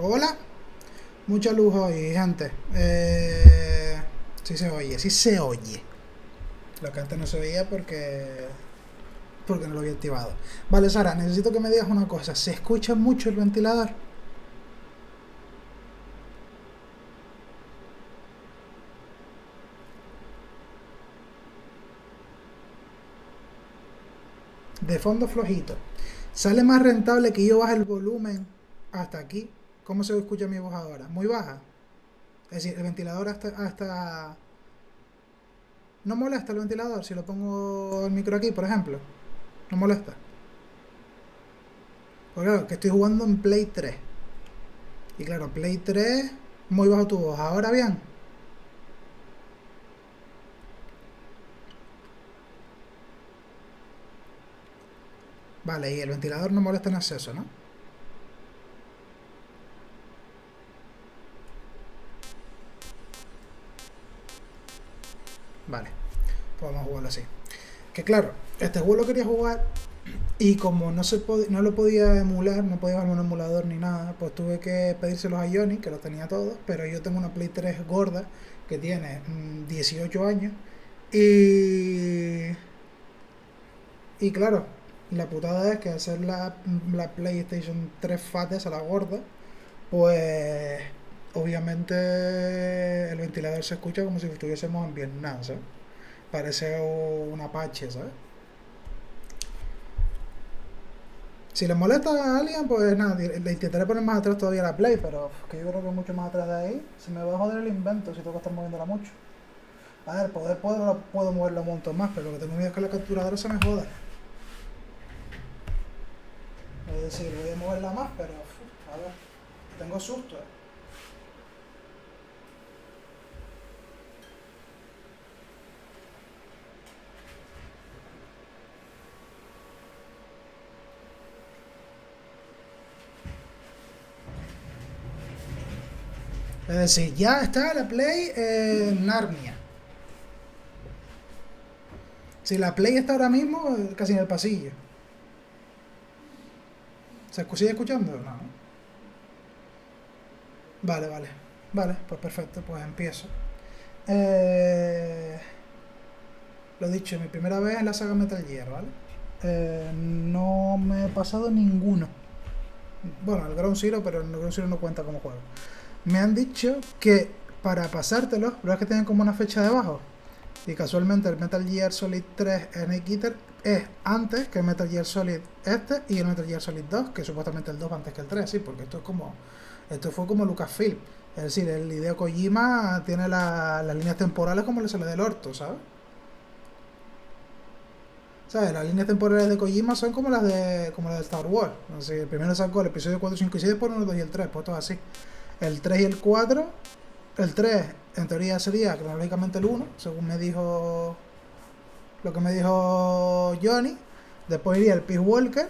Hola, mucha luz hoy, gente. Sí se oye, sí se oye. Lo que antes no se veía porque no lo había activado. Vale, Sara, necesito que me digas una cosa. ¿Se escucha mucho el ventilador? De fondo flojito. ¿Sale más rentable que yo baje el volumen hasta aquí? ¿Cómo se escucha mi voz ahora? Muy baja. Es decir, el ventilador hasta... ¿No molesta el ventilador si lo pongo el micro aquí, por ejemplo? ¿No molesta? Porque claro, que estoy jugando en Play 3. Y claro, Play 3, muy bajo tu voz. Ahora bien, vale, y el ventilador no molesta en exceso, ¿no? Vale, pues vamos a jugarlo así. Que claro, este juego lo quería jugar y como no lo podía emular, no podía llevarme un emulador ni nada, pues tuve que pedírselos a Johnny, que los tenía todos, pero yo tengo una Play 3 gorda que tiene 18 años y... Y claro, la putada es que hacer la PlayStation 3 Fat esa, la gorda, pues obviamente el ventilador se escucha como si estuviésemos en Vietnam, ¿sabes? Parece un Apache, ¿sabes? Si le molesta a alguien, pues nada, le intentaré poner más atrás todavía la Play, pero que yo creo que mucho más atrás de ahí se me va a joder el invento si tengo que estar moviéndola mucho. A ver, puedo moverlo un montón más, pero lo que tengo miedo es que la capturadora se me joda. Es decir, voy a moverla más, pero a ver, tengo susto, ¿eh? Es decir, ya está la Play en Narnia. Si la Play está ahora mismo casi en el pasillo. ¿Se sigue escuchando? No. Vale, vale. Vale, pues perfecto, pues empiezo. Eh, lo dicho, mi primera vez en la saga Metal Gear, ¿vale? No me he pasado ninguno. Bueno, el Ground Zero, pero el Ground Zero no cuenta como juego. Me han dicho que para pasártelo, pero es que tienen como una fecha debajo. Y casualmente el Metal Gear Solid 3 Snake Eater es antes que el Metal Gear Solid este y el Metal Gear Solid 2, que supuestamente el 2 va antes que el 3, sí, porque esto fue como Lucasfilm. Es decir, el Hideo Kojima tiene las líneas temporales como le sale del orto, ¿sabes? ¿Sabes? Las líneas temporales de Kojima son como las de Star Wars. Así, el primero sacó el episodio 4, 5 y 6, después el 1, 2 y el 3, pues todo así. El 3 y el 4, el 3 en teoría sería cronológicamente el 1, según me dijo lo que me dijo Johnny. Después iría el Peace Walker.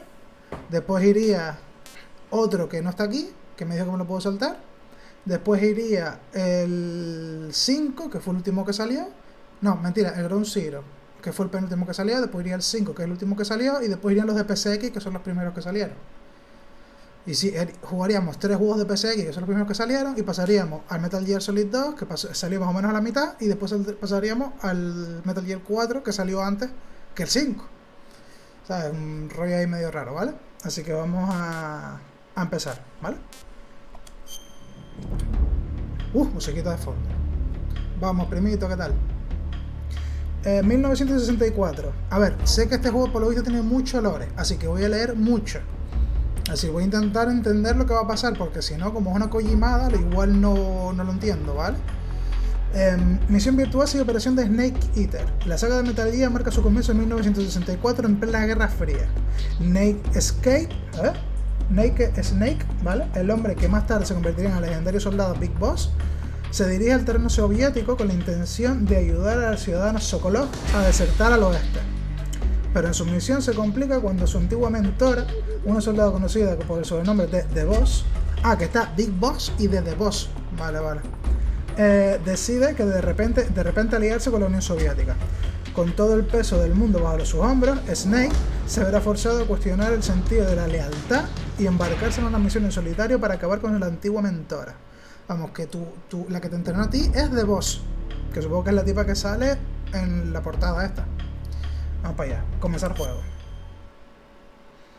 Después iría otro que no está aquí, que me dijo que me lo puedo saltar. Después iría el 5, que fue el último que salió. No, mentira, el Ground Zero, que fue el penúltimo que salió. Después iría el 5, que es el último que salió. Y después irían los de PSX, que son los primeros que salieron. Y si jugaríamos 3 juegos de PSX, que son los primeros que salieron, y pasaríamos al Metal Gear Solid 2, que salió más o menos a la mitad, y después pasaríamos al Metal Gear 4, que salió antes que el 5. ¿Sabes? Un rollo ahí medio raro, ¿vale? Así que vamos a empezar, ¿vale? Musiquita de fondo. Vamos, primito, ¿qué tal? 1964. A ver, sé que este juego por lo visto tiene mucho lore, así que voy a leer mucho. Así voy a intentar entender lo que va a pasar, porque si no, como es una Kojimada, igual no lo entiendo, ¿vale? Misión virtuosa y operación de Snake Eater. La saga de Metal Gear marca su comienzo en 1964 en plena Guerra Fría. Snake, ¿vale? El hombre que más tarde se convertiría en el legendario soldado Big Boss, se dirige al terreno soviético con la intención de ayudar al ciudadano Sokolov a desertar al oeste. Pero en su misión se complica cuando su antigua mentora, una soldado conocida por el sobrenombre de The Boss, que está Big Boss y de The Boss, vale, decide que de repente aliarse con la Unión Soviética. Con todo el peso del mundo bajo sus hombros, Snake se verá forzado a cuestionar el sentido de la lealtad y embarcarse en una misión en solitario para acabar con la antigua mentora. Vamos, que la que te entrenó a ti es de Boss, que supongo que es la tipa que sale en la portada esta. Vamos para allá, comenzar juego.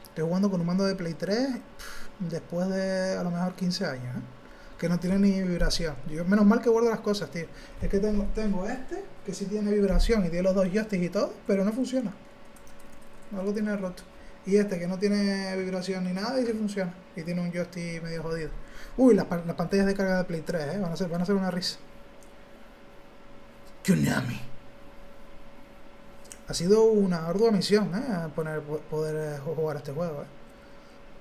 Estoy jugando con un mando de Play 3 después de a lo mejor 15 años, ¿eh? Que no tiene ni vibración. Yo, menos mal que guardo las cosas, tío. Es que tengo este, que sí tiene vibración y tiene los dos joysticks y todo, pero no funciona. Algo tiene roto. Y este que no tiene vibración ni nada y sí funciona. Y tiene un joystick medio jodido. Uy, las pantallas de carga de Play 3, van a ser una risa. Konami. Ha sido una ardua misión, poder jugar este juego,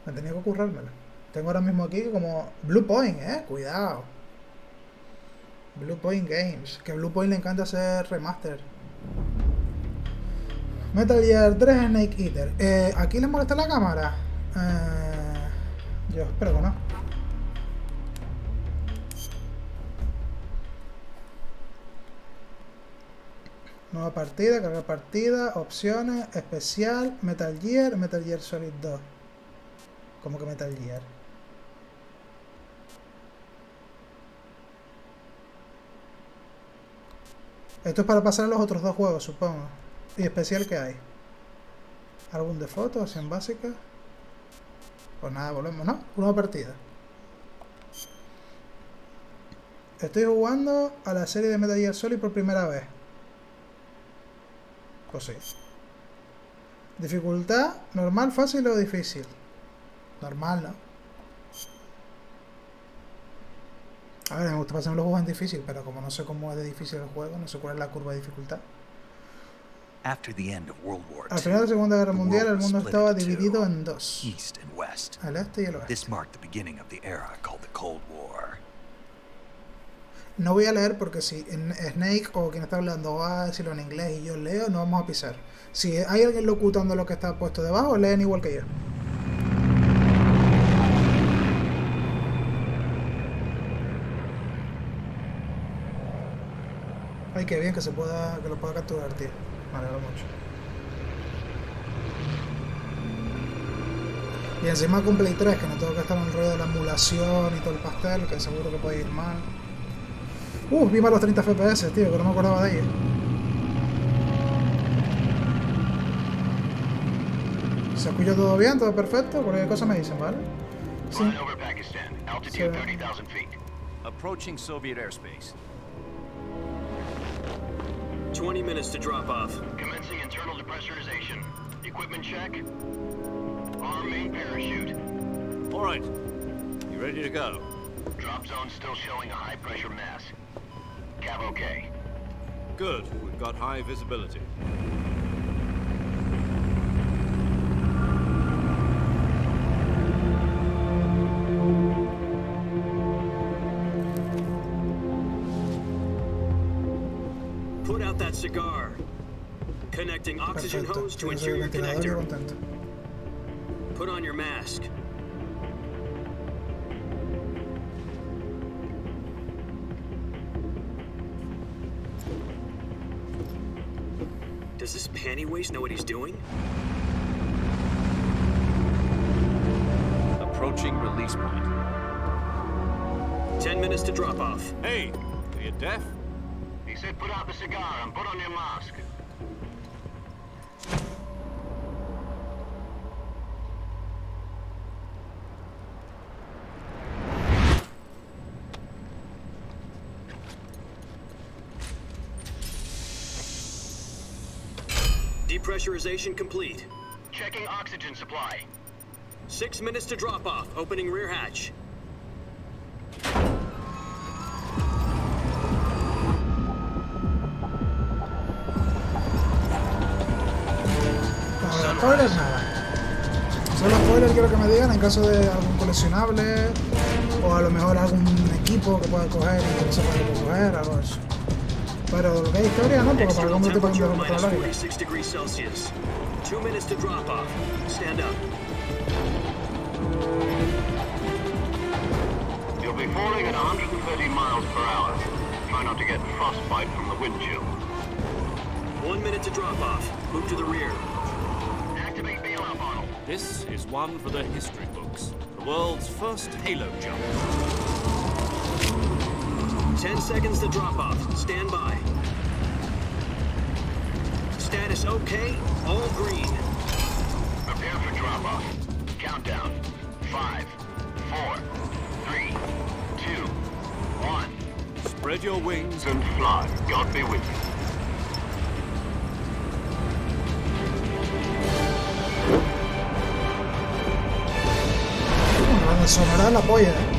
Me tenía que ocurrármelo. Tengo ahora mismo aquí como Blue Point, cuidado. Blue Point Games, que a Blue Point le encanta hacer remaster. Metal Gear 3 Snake Eater. ¿Aquí les molesta la cámara? Yo espero que no. Nueva partida, cargar partida, opciones, especial, Metal Gear Solid 2. ¿Cómo que Metal Gear? Esto es para pasar a los otros dos juegos, supongo. ¿Y especial que hay? ¿Álbum de fotos? ¿Opción básica? Pues nada, volvemos, ¿no? Nueva partida. Estoy jugando a la serie de Metal Gear Solid por primera vez. Pues sí. Dificultad, normal, fácil o difícil. Normal, ¿no? A ver, me gusta pasar los juegos en difícil, pero como no sé cómo es de difícil el juego, no sé cuál es la curva de dificultad. Al final de la Segunda Guerra Mundial, el mundo estaba dividido en dos. El este y el oeste. No voy a leer porque si Snake o quien está hablando va a decirlo en inglés y yo leo, no vamos a pisar. Si hay alguien locutando lo que está puesto debajo, leen igual que yo. Ay, qué bien que lo pueda capturar, tío. Me alegro mucho. Y encima con Play 3, que no tengo que estar en el rollo de la emulación y todo el pastel, que seguro que puede ir mal. Vi mal los 30 FPS, tío, que no me acordaba de ellos. ¿Se escucha todo bien? ¿Todo perfecto? Cualquier cosa me dicen, ¿vale? Sí. Sí. Approaching Soviet airspace. 20 minutes to drop off. Commencing internal depressurization. Equipment check. Arm main parachute. All right. You ready to go? Drop zone still showing a high pressure mass. Cav okay. Good. We've got high visibility. Put out that cigar. Connecting oxygen hose to interior connector. Put on your mask. Does this panty waste know what he's doing? Approaching release point. 10 minutes to drop off. Hey, are you deaf? He said put out the cigar and put on your mask. Depressurization complete. Checking oxygen supply. 6 minutes to drop off. Opening rear hatch. Spoilers nada. Solo spoilers quiero que me digan en caso de algún coleccionable o a lo mejor algún equipo que pueda coger y que no sepa qué puede coger, algo de eso. Pero lo que hay historia no, porque para algún tipo de Minus 46 degrees Celsius. 2 minutes to drop off. Stand up. You'll be falling at 130 miles per hour. Try not to get frostbite from the wind chill. 1 minute to drop off. Move to the rear. Activate bailout model. This is one for the history books. The world's first halo jump. 10 seconds to drop off. Stand by. Status okay. All green. Prepare for drop off. Countdown. 5, 4, 3, 2, 1. Spread your wings And fly. God be with you. La banda sonora la polla, ¿eh?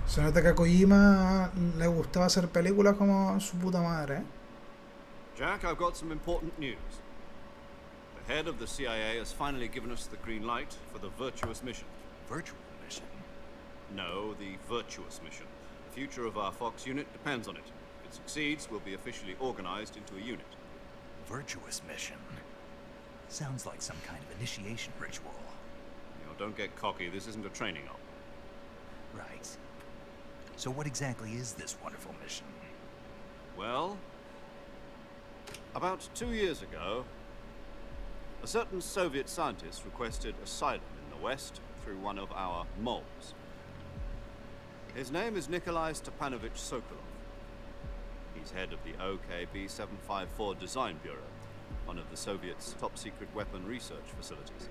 Se nota que a Kojima le gustaba hacer películas como su puta madre, ¿eh? Jack, I've got some important news. The head of the CIA has finally given us the green light for the virtuous mission. Virtual mission? No, the virtuous mission. The future of our Fox unit depends on it. If it succeeds, we'll be officially organized into a unit. Virtuous mission? Sounds like some kind of initiation ritual. You know, don't get cocky. This isn't a training op. Right. So what exactly is this wonderful mission? Well, about 2 years ago, a certain Soviet scientist requested asylum in the West through one of our moles. His name is Nikolai Stepanovich Sokolov. He's head of the OKB 754 Design Bureau, one of the Soviets' top-secret weapon research facilities,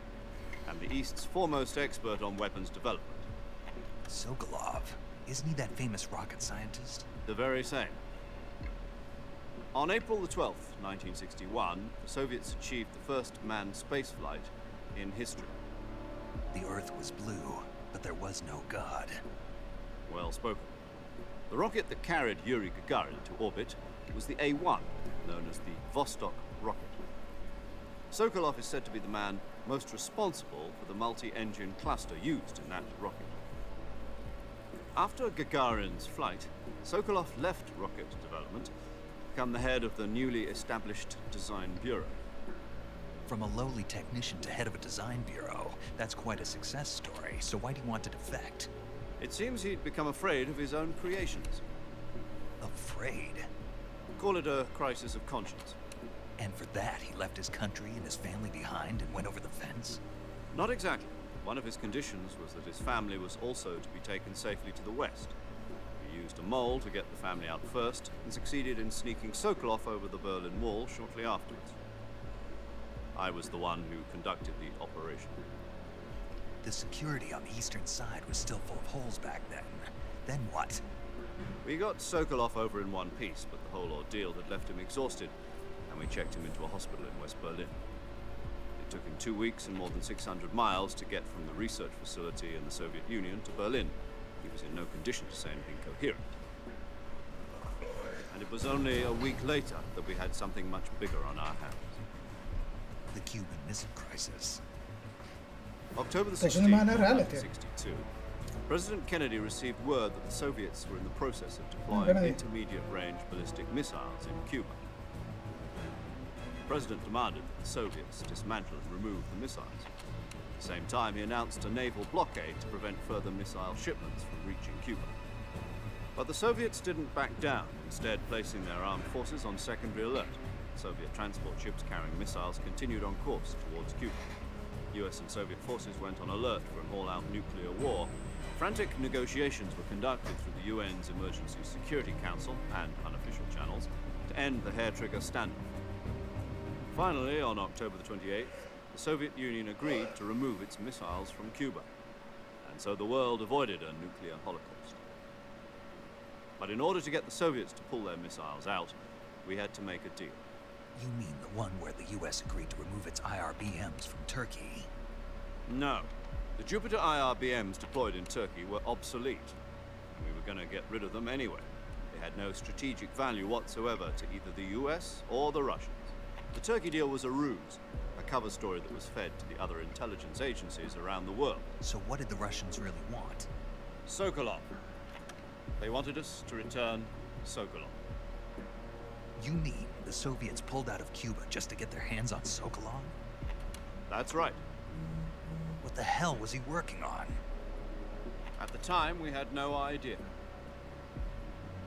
and the East's foremost expert on weapons development. Sokolov? Isn't he that famous rocket scientist? The very same. On April the 12th, 1961, the Soviets achieved the first manned spaceflight in history. The Earth was blue, but there was no God. Well spoken. The rocket that carried Yuri Gagarin to orbit was the A-1, known as the Vostok rocket. Sokolov is said to be the man most responsible for the multi-engine cluster used in that rocket. After Gagarin's flight, Sokolov left rocket development to become the head of the newly established Design Bureau. From a lowly technician to head of a design bureau, that's quite a success story, so why do you want to defect? It seems he'd become afraid of his own creations. Afraid? Call it a crisis of conscience. And for that, he left his country and his family behind and went over the fence? Not exactly. One of his conditions was that his family was also to be taken safely to the west. He used a mole to get the family out first, and succeeded in sneaking Sokolov over the Berlin Wall shortly afterwards. I was the one who conducted the operation. The security on the eastern side was still full of holes back then. Then what? We got Sokolov over in one piece, but the whole ordeal had left him exhausted, and we checked him into a hospital in West Berlin. It took him 2 weeks and more than 600 miles to get from the research facility in the Soviet Union to Berlin. He was in no condition to say anything coherent. And it was only a week later that we had something much bigger on our hands. The Cuban Missile Crisis. October the Pues 16th, una manera real, tío. 1962, President Kennedy received word that the Soviets were in the process of deploying Kennedy. intermediate-range ballistic missiles in Cuba. The President demanded that the Soviets dismantle and remove the missiles. At the same time, he announced a naval blockade to prevent further missile shipments from reaching Cuba. But the Soviets didn't back down, instead placing their armed forces on secondary alert. Soviet transport ships carrying missiles continued on course towards Cuba. US and Soviet forces went on alert for an all-out nuclear war. Frantic negotiations were conducted through the UN's Emergency Security Council and unofficial channels to end the hair-trigger standoff. Finally, on October the 28th, the Soviet Union agreed to remove its missiles from Cuba, and so the world avoided a nuclear holocaust. But in order to get the Soviets to pull their missiles out, we had to make a deal. You mean the one where the US agreed to remove its IRBMs from Turkey? No. The Jupiter IRBMs deployed in Turkey were obsolete, and we were going to get rid of them anyway. They had no strategic value whatsoever to either the US or the Russians. The Turkey deal was a ruse, a cover story that was fed to the other intelligence agencies around the world. So what did the Russians really want? Sokolov. They wanted us to return Sokolov. You mean the Soviets pulled out of Cuba just to get their hands on Sokolov? That's right. What the hell was he working on? At the time, we had no idea.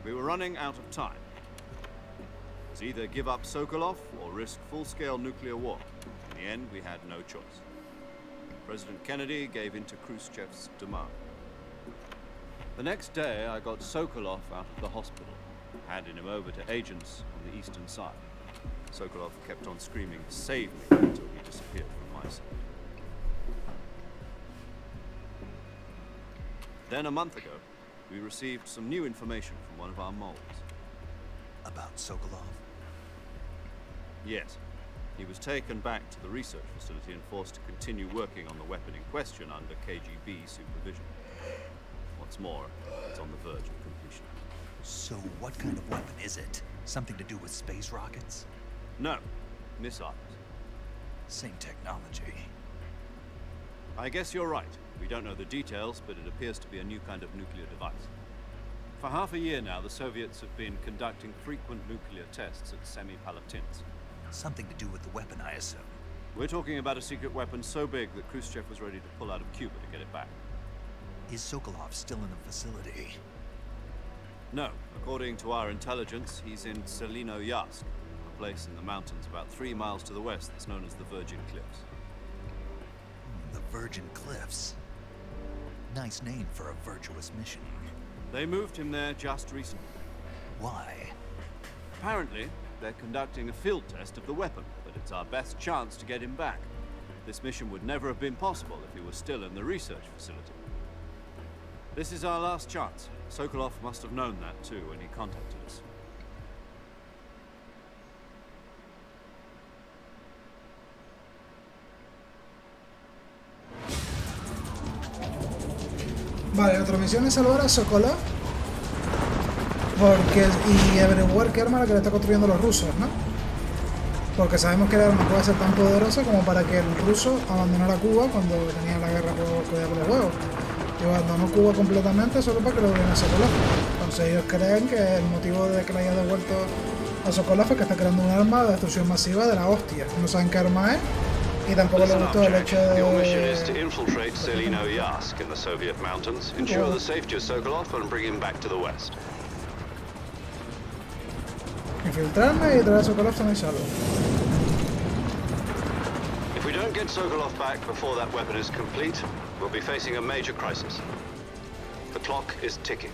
We were running out of time. It was either give up Sokolov or risk full-scale nuclear war. In the end, we had no choice. President Kennedy gave in to Khrushchev's demand. The next day, I got Sokolov out of the hospital, handed him over to agents on the eastern side. Sokolov kept on screaming, "Save me," until he disappeared from my sight. Then a month ago, we received some new information from one of our moles. About Sokolov? Yes. He was taken back to the research facility and forced to continue working on the weapon in question under KGB supervision. What's more, it's on the verge of completion. So what kind of weapon is it? Something to do with space rockets? No, missiles. Same technology. I guess you're right. We don't know the details, but it appears to be a new kind of nuclear device. For half a year now, the Soviets have been conducting frequent nuclear tests at Semipalatinsk. Something to do with the weapon, I assume. We're talking about a secret weapon so big that Khrushchev was ready to pull out of Cuba to get it back. Is Sokolov still in the facility? No. According to our intelligence, he's in Selino-Yarsk, a place in the mountains about 3 miles to the west that's known as the Virgin Cliffs. The Virgin Cliffs. Nice name for a virtuous mission. They moved him there just recently. Why? Apparently, they're conducting a field test of the weapon, but it's our best chance to get him back. This mission would never have been possible if he was still in the research facility. This is our last chance. Sokolov must have known that too when he contacted us. Vale, otra misión es salvar a Sokolov y averiguar qué arma la que le está construyendo los rusos, ¿no? Porque sabemos que el arma puede ser tan poderosa como para que el ruso abandonara Cuba cuando tenía la guerra con los huevos. Y abandonó Cuba completamente solo para que lo volvieran a Sokolov. Entonces ellos creen que el motivo de que le haya devuelto a Sokolov es que está creando un arma de destrucción masiva de la hostia. No saben qué arma es. Y tampoco le gustó el hecho de... Your mission is to infiltrate Selino-Yarsk in the Soviet mountains, ensure the safety of Sokolov, and bring him back to the west. Infiltrarme y traer a Sokolov sano y salvo. If we don't get Sokolov back before that weapon is complete, we'll be facing a major crisis. The clock is ticking.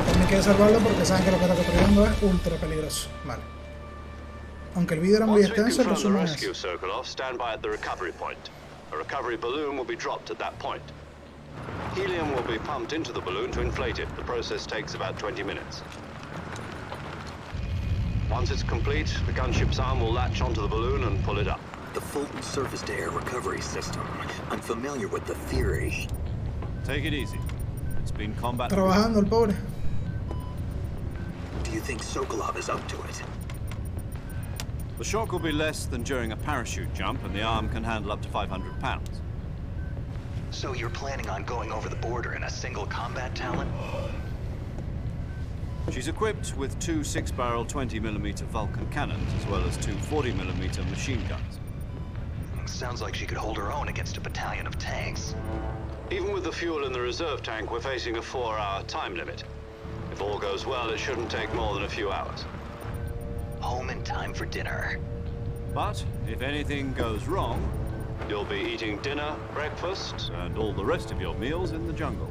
También quiere salvarlo porque saben que lo que está construyendo es ultra peligroso. Vale. Aunque el vídeo era muy extenso, el resumen es... Once we confirm the rescue of Sokolov, stand by at the recovery point. A recovery balloon will be dropped at that point. Helium will be pumped into the balloon to inflate it. The process takes about 20 minutes. Once it's complete, the gunship's arm will latch onto the balloon and pull it up. The Fulton surface-to-air recovery system. I'm familiar with the theory. Take it easy. It's been combat. Trabajando el pobre. Do you think Sokolov is up to it? The shock will be less than during a parachute jump, and the arm can handle up to 500 pounds. So you're planning on going over the border in a single combat talon? She's equipped with 2 6-barrel 20mm Vulcan cannons, as well as 2 40mm machine guns. Sounds like she could hold her own against a battalion of tanks. Even with the fuel in the reserve tank, we're facing a 4-hour time limit. If all goes well, it shouldn't take more than a few hours. Home in time for dinner. But if anything goes wrong, You'll be eating dinner, breakfast, and all the rest of your meals in the jungle.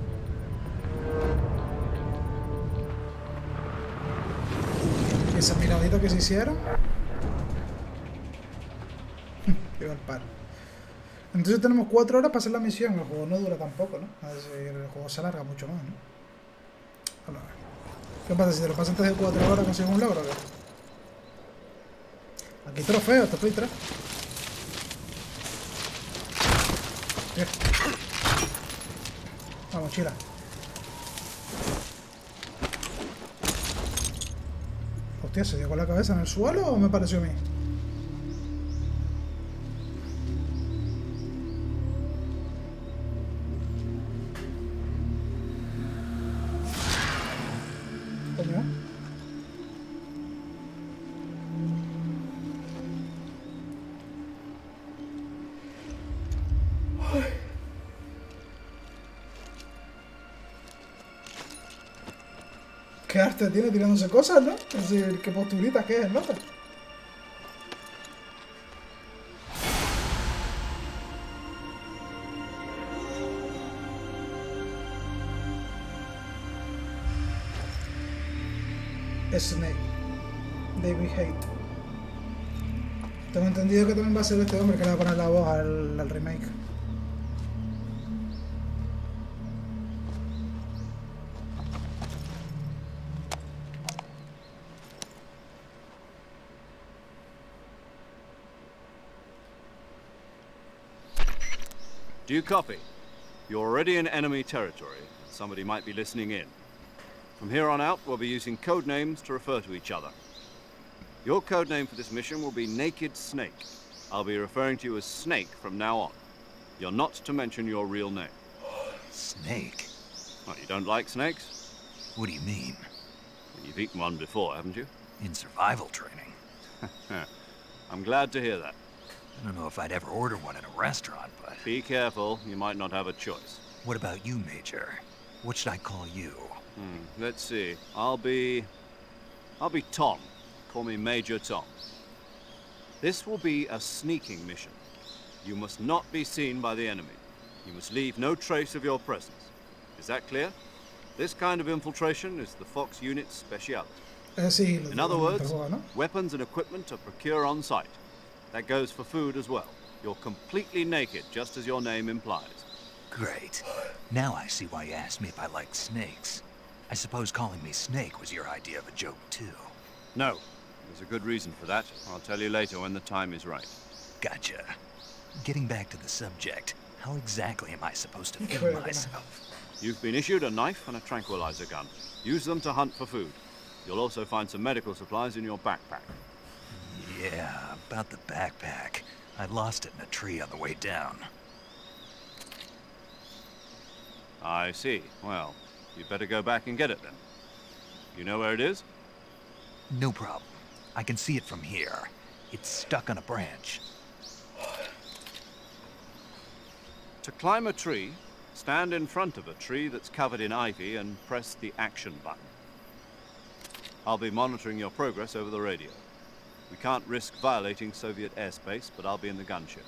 Esa miradita que se hicieron. Qué mal par. Entonces tenemos 4 horas para hacer la misión. El juego no dura tampoco, ¿no? Es decir, el juego se alarga mucho más, ¿no? Bueno, ¿qué pasa? Si te lo pasas antes de 4 horas consigues un logro, ¿qué? Aquí trofeo, te estoy 3. Bien. La mochila. Hostia, ¿se dio con la cabeza en el suelo o me pareció a mí? ¿Cómo? Qué arte tiene tirándose cosas, ¿no? Es decir, qué posturitas que es el nota. Snake. David Haight. Tengo entendido que también va a ser este hombre que le va a poner la voz al remake. Do you copy? You're already in enemy territory. Somebody might be listening in. From here on out, we'll be using code names to refer to each other. Your code name for this mission will be Naked Snake. I'll be referring to you as Snake from now on. You're not to mention your real name. Snake? What, you don't like snakes? What do you mean? You've eaten one before, haven't you? In survival training? I'm glad to hear that. I don't know if I'd ever order one in a restaurant, but... Be careful, you might not have a choice. What about you, Major? What should I call you? Let's see. I'll be Tom. Call me Major Tom. This will be a sneaking mission. You must not be seen by the enemy. You must leave no trace of your presence. Is that clear? This kind of infiltration is the Fox Unit's speciality. In other words, weapons and equipment are procured on site. That goes for food as well. You're completely naked, just as your name implies. Great. Now I see why you asked me if I liked snakes. I suppose calling me Snake was your idea of a joke, too. No. There's a good reason for that. I'll tell you later when the time is right. Gotcha. Getting back to the subject, how exactly am I supposed to feed myself? You've been issued a knife and a tranquilizer gun. Use them to hunt for food. You'll also find some medical supplies in your backpack. Yeah, about the backpack. I lost it in a tree on the way down. I see. Well, you'd better go back and get it then. You know where it is? No problem. I can see it from here. It's stuck on a branch. To climb a tree, stand in front of a tree that's covered in ivy and press the action button. I'll be monitoring your progress over the radio. We can't risk violating Soviet airspace, but I'll be in the gunship.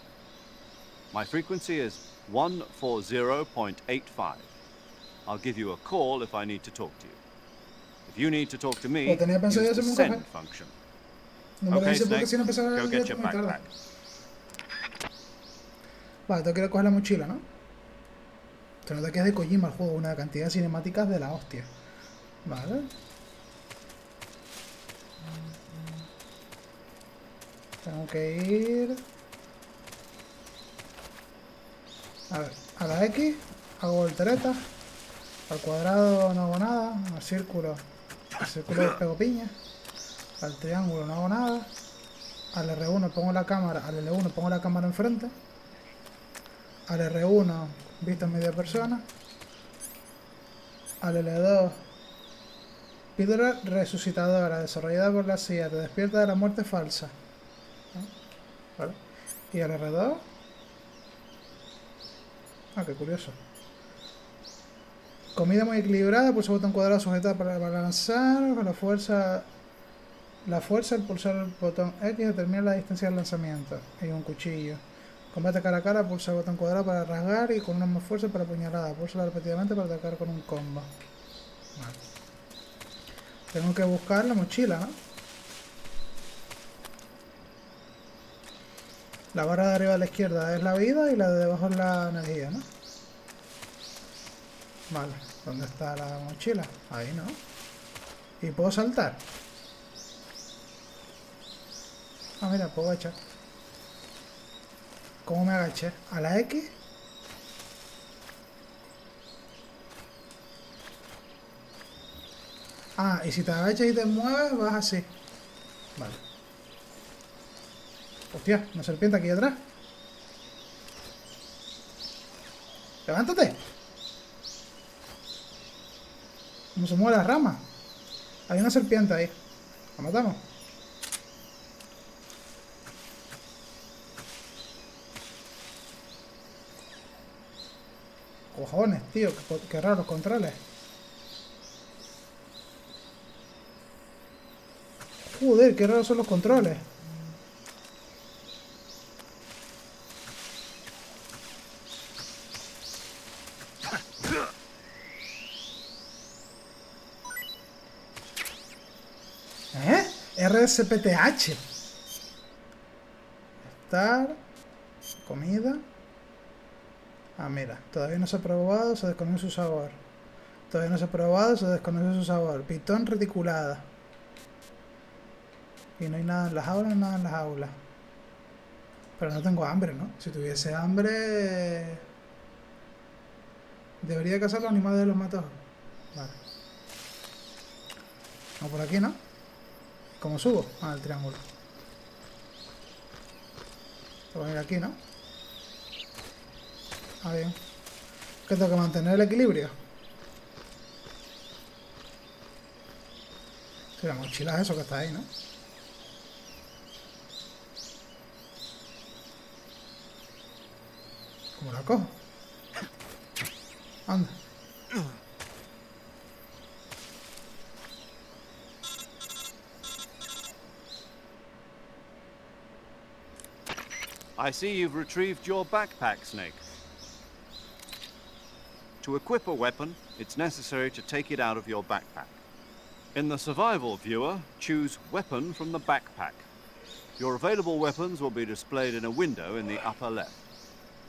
My frequency is 140.85. I'll give you a call if I need to talk to you. If you need to talk to me, use the send function. Okay, Snake, go get your backpack. Vale, tengo que ir a coger la mochila, ¿no? Se nota que es de Kojima el juego, una cantidad de cinemáticas de la hostia. Vale. Tengo que ir... A ver, a la X hago volteretas. Al cuadrado no hago nada. Al círculo pego piña. Al triángulo no hago nada. Al R1 pongo la cámara. Al L1 pongo la cámara enfrente. Al R1 visto en media persona. Al L2 píldora resucitadora desarrollada por la CIA. Te despierta de la muerte falsa. ¿Vale? Y al R2. Ah, qué curioso. Comida muy equilibrada, pulsa botón cuadrado sujetada para lanzar. Con la fuerza, al pulsar el botón X determina la distancia del lanzamiento. Y un cuchillo. Combate cara a cara, pulsa el botón cuadrado para rasgar y con una más fuerza para apuñalada. Pulsa repetidamente para atacar con un combo. Vale. Tengo que buscar la mochila, ¿no? La barra de arriba a la izquierda es la vida y la de debajo es la energía, ¿no? Vale, ¿dónde está la mochila? Ahí, ¿no? ¿Y puedo saltar? Ah, mira, puedo agachar. ¿Cómo me agaché? ¿A la X? Ah, y si te agachas y te mueves, vas así. Vale. Hostia, una serpiente aquí atrás. ¡Levántate! ¿Cómo se mueve la rama? Hay una serpiente ahí. ¿La matamos? Cojones, tío. Qué raros controles. Joder, qué raros son los controles. ¿Eh? RSPTH. Estar. Comida. Ah, mira. Todavía no se ha probado, se desconoce su sabor. Todavía no se ha probado, se desconoce su sabor. Pitón reticulada. Y no hay nada en las aulas, nada en las aulas. Pero no tengo hambre, ¿no? Si tuviese hambre... Debería cazar los animales de los matojos. Vale. No, por aquí, ¿no? ¿Cómo subo? Ah, el triángulo. Tengo que ir aquí, ¿no? Ah, bien. Que tengo que mantener el equilibrio. Sí, la mochila es eso que está ahí, ¿no? ¿Cómo la cojo? Anda. I see you've retrieved your backpack, Snake. To equip a weapon, it's necessary to take it out of your backpack. In the survival viewer, choose Weapon from the backpack. Your available weapons will be displayed in a window in the upper left.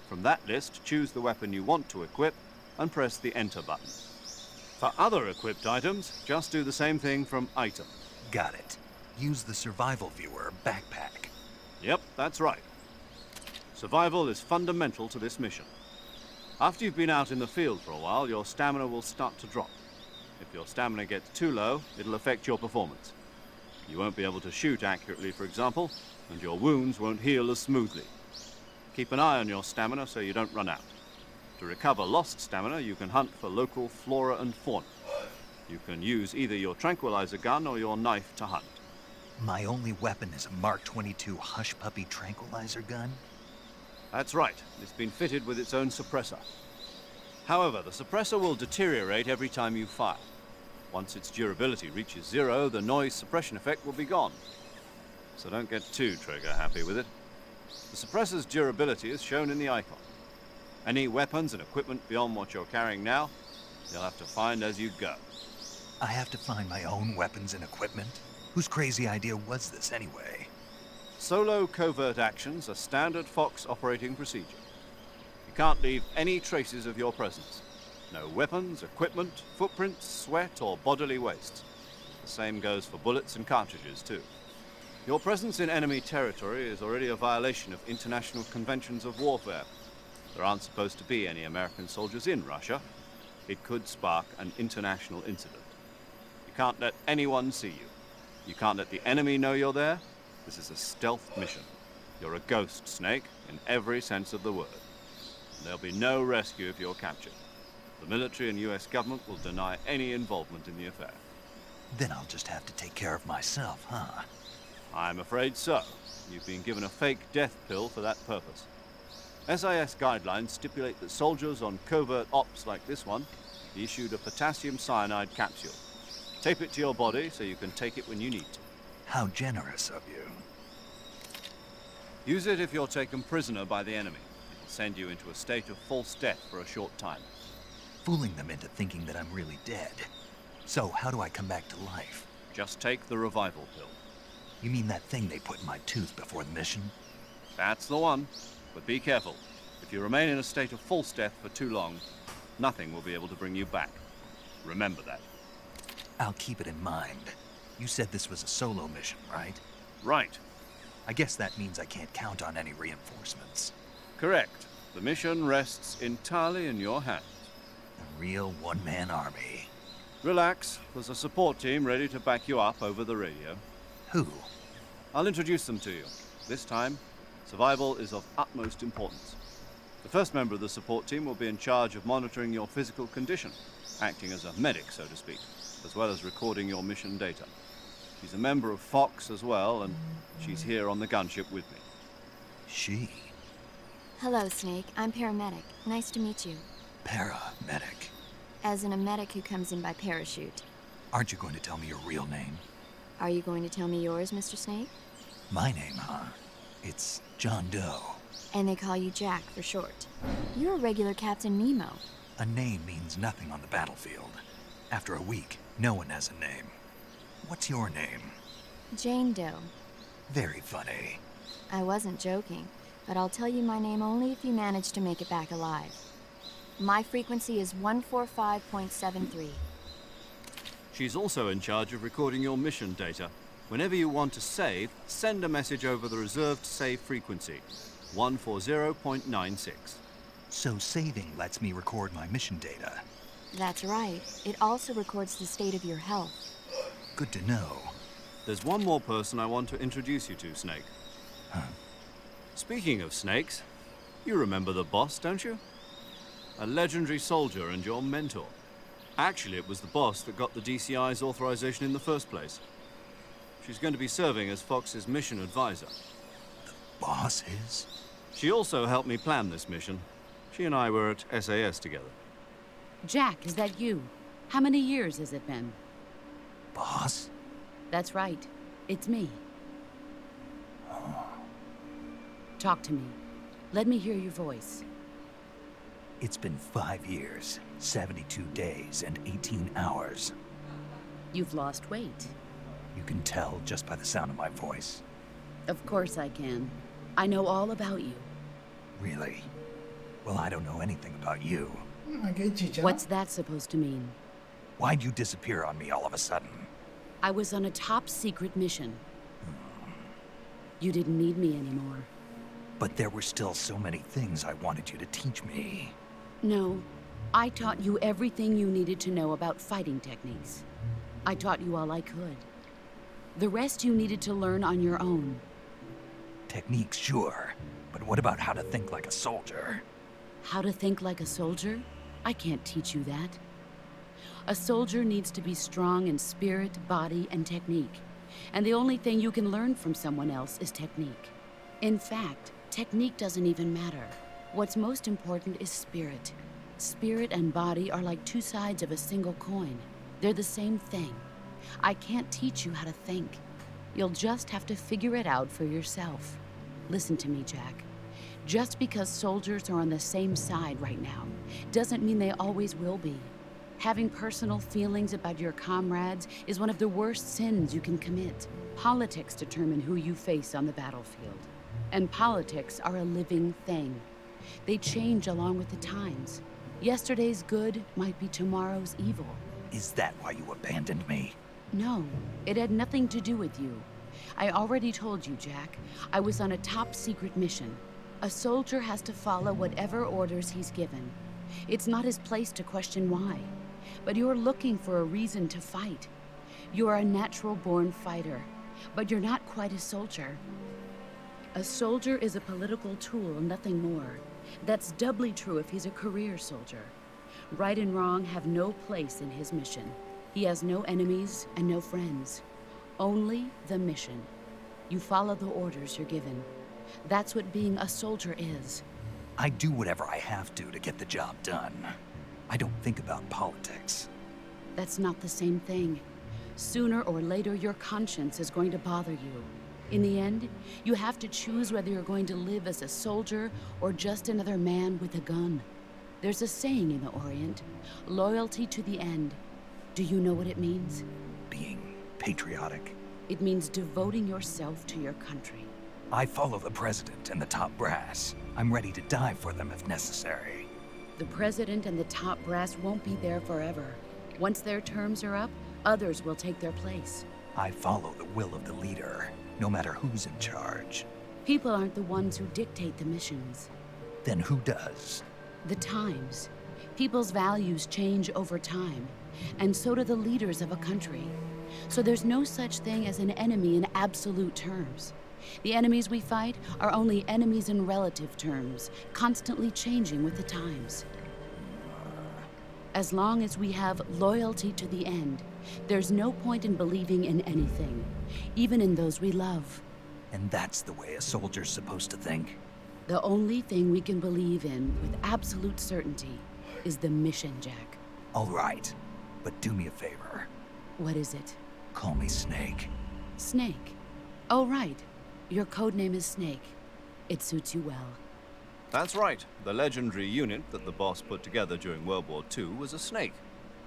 From that list, choose the weapon you want to equip and press the Enter button. For other equipped items, just do the same thing from Item. Got it. Use the survival viewer backpack. Yep, that's right. Survival is fundamental to this mission. After you've been out in the field for a while, your stamina will start to drop. If your stamina gets too low, it'll affect your performance. You won't be able to shoot accurately, for example, and your wounds won't heal as smoothly. Keep an eye on your stamina so you don't run out. To recover lost stamina, you can hunt for local flora and fauna. You can use either your tranquilizer gun or your knife to hunt. My only weapon is a Mark 22 Hush Puppy tranquilizer gun? That's right. It's been fitted with its own suppressor. However, the suppressor will deteriorate every time you fire. Once its durability reaches 0, the noise suppression effect will be gone. So don't get too trigger happy with it. The suppressor's durability is shown in the icon. Any weapons and equipment beyond what you're carrying now, you'll have to find as you go. I have to find my own weapons and equipment? Whose crazy idea was this anyway? Solo covert actions are standard Fox operating procedure. You can't leave any traces of your presence. No weapons, equipment, footprints, sweat, or bodily waste. The same goes for bullets and cartridges, too. Your presence in enemy territory is already a violation of international conventions of warfare. There aren't supposed to be any American soldiers in Russia. It could spark an international incident. You can't let anyone see you. You can't let the enemy know you're there. This is a stealth mission. You're a ghost, Snake, in every sense of the word. And there'll be no rescue if you're captured. The military and US government will deny any involvement in the affair. Then I'll just have to take care of myself, huh? I'm afraid so. You've been given a fake death pill for that purpose. SIS guidelines stipulate that soldiers on covert ops like this one be issued a potassium cyanide capsule. Tape it to your body so you can take it when you need to. How generous of you. Use it if you're taken prisoner by the enemy. It'll send you into a state of false death for a short time. Fooling them into thinking that I'm really dead. So, how do I come back to life? Just take the revival pill. You mean that thing they put in my tooth before the mission? That's the one. But be careful. If you remain in a state of false death for too long, nothing will be able to bring you back. Remember that. I'll keep it in mind. You said this was a solo mission, right? Right. I guess that means I can't count on any reinforcements. Correct. The mission rests entirely in your hands. A real one-man army. Relax. There's a support team ready to back you up over the radio. Who? I'll introduce them to you. This time, survival is of utmost importance. The first member of the support team will be in charge of monitoring your physical condition, acting as a medic, so to speak, as well as recording your mission data. She's a member of Fox as well, and she's here on the gunship with me. She? Hello, Snake. I'm paramedic. Nice to meet you. Paramedic. As in a medic who comes in by parachute. Aren't you going to tell me your real name? Are you going to tell me yours, Mr. Snake? My name, huh? It's John Doe. And they call you Jack for short. You're a regular Captain Nemo. A name means nothing on the battlefield. After a week, no one has a name. What's your name? Jane Doe. Very funny. I wasn't joking, but I'll tell you my name only if you manage to make it back alive. My frequency is 145.73. She's also in charge of recording your mission data. Whenever you want to save, send a message over the reserved save frequency, 140.96. So saving lets me record my mission data. That's right. It also records the state of your health. Good to know. There's one more person I want to introduce you to, Snake. Huh? Speaking of snakes, you remember the boss, don't you? A legendary soldier and your mentor. Actually, it was the boss that got the DCI's authorization in the first place. She's going to be serving as Fox's mission advisor. Boss is? She also helped me plan this mission. She and I were at SAS together. Jack, is that you? How many years has it been? Boss? That's right. It's me. Talk to me. Let me hear your voice. It's been 5 years, 72 days, and 18 hours. You've lost weight. You can tell just by the sound of my voice. Of course I can. I know all about you. Really? Well, I don't know anything about you. Aquí chicha. What's that supposed to mean? Why'd you disappear on me all of a sudden? I was on a top-secret mission. You didn't need me anymore. But there were still so many things I wanted you to teach me. No, I taught you everything you needed to know about fighting techniques. I taught you all I could. The rest you needed to learn on your own. Techniques, sure. But what about how to think like a soldier? How to think like a soldier? I can't teach you that. A soldier needs to be strong in spirit, body, and technique. And the only thing you can learn from someone else is technique. In fact, technique doesn't even matter. What's most important is spirit. Spirit and body are like two sides of a single coin. They're the same thing. I can't teach you how to think. You'll just have to figure it out for yourself. Listen to me, Jack. Just because soldiers are on the same side right now doesn't mean they always will be. Having personal feelings about your comrades is one of the worst sins you can commit. Politics determine who you face on the battlefield. And politics are a living thing. They change along with the times. Yesterday's good might be tomorrow's evil. Is that why you abandoned me? No, it had nothing to do with you. I already told you, Jack. I was on a top-secret mission. A soldier has to follow whatever orders he's given. It's not his place to question why. But you're looking for a reason to fight. You're a natural-born fighter, but you're not quite a soldier. A soldier is a political tool, nothing more. That's doubly true if he's a career soldier. Right and wrong have no place in his mission. He has no enemies and no friends. Only the mission. You follow the orders you're given. That's what being a soldier is. I do whatever I have to get the job done. I don't think about politics. That's not the same thing. Sooner or later, your conscience is going to bother you. In the end, you have to choose whether you're going to live as a soldier or just another man with a gun. There's a saying in the Orient, loyalty to the end. Do you know what it means? Being patriotic. It means devoting yourself to your country. I follow the president and the top brass. I'm ready to die for them if necessary. The president and the top brass won't be there forever. Once their terms are up, others will take their place. I follow the will of the leader, no matter who's in charge. People aren't the ones who dictate the missions. Then who does? The times. People's values change over time, and so do the leaders of a country. So there's no such thing as an enemy in absolute terms. The enemies we fight are only enemies in relative terms, constantly changing with the times. As long as we have loyalty to the end, there's no point in believing in anything, even in those we love. And that's the way a soldier's supposed to think? The only thing we can believe in with absolute certainty is the mission, Jack. All right, but do me a favor. What is it? Call me Snake. Snake. Oh, right. Your code name is Snake. It suits you well. That's right. The legendary unit that the boss put together during World War II was a snake.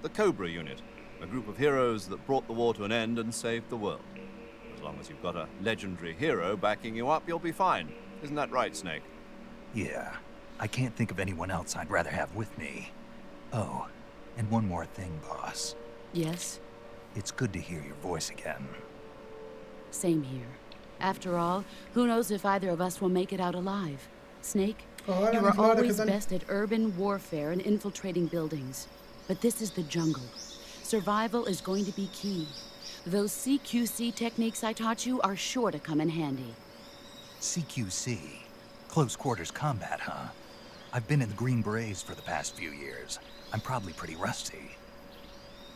The Cobra unit. A group of heroes that brought the war to an end and saved the world. As long as you've got a legendary hero backing you up, you'll be fine. Isn't that right, Snake? Yeah. I can't think of anyone else I'd rather have with me. Oh, and one more thing, boss. Yes? It's good to hear your voice again. Same here. After all, who knows if either of us will make it out alive? Snake, Hola, you mi are Flora, ¿qué always tal? best at urban warfare and infiltrating buildings. But this is the jungle. Survival is going to be key. Those CQC techniques I taught you are sure to come in handy. CQC? Close quarters combat, huh? I've been in the Green Berets for the past few years. I'm probably pretty rusty.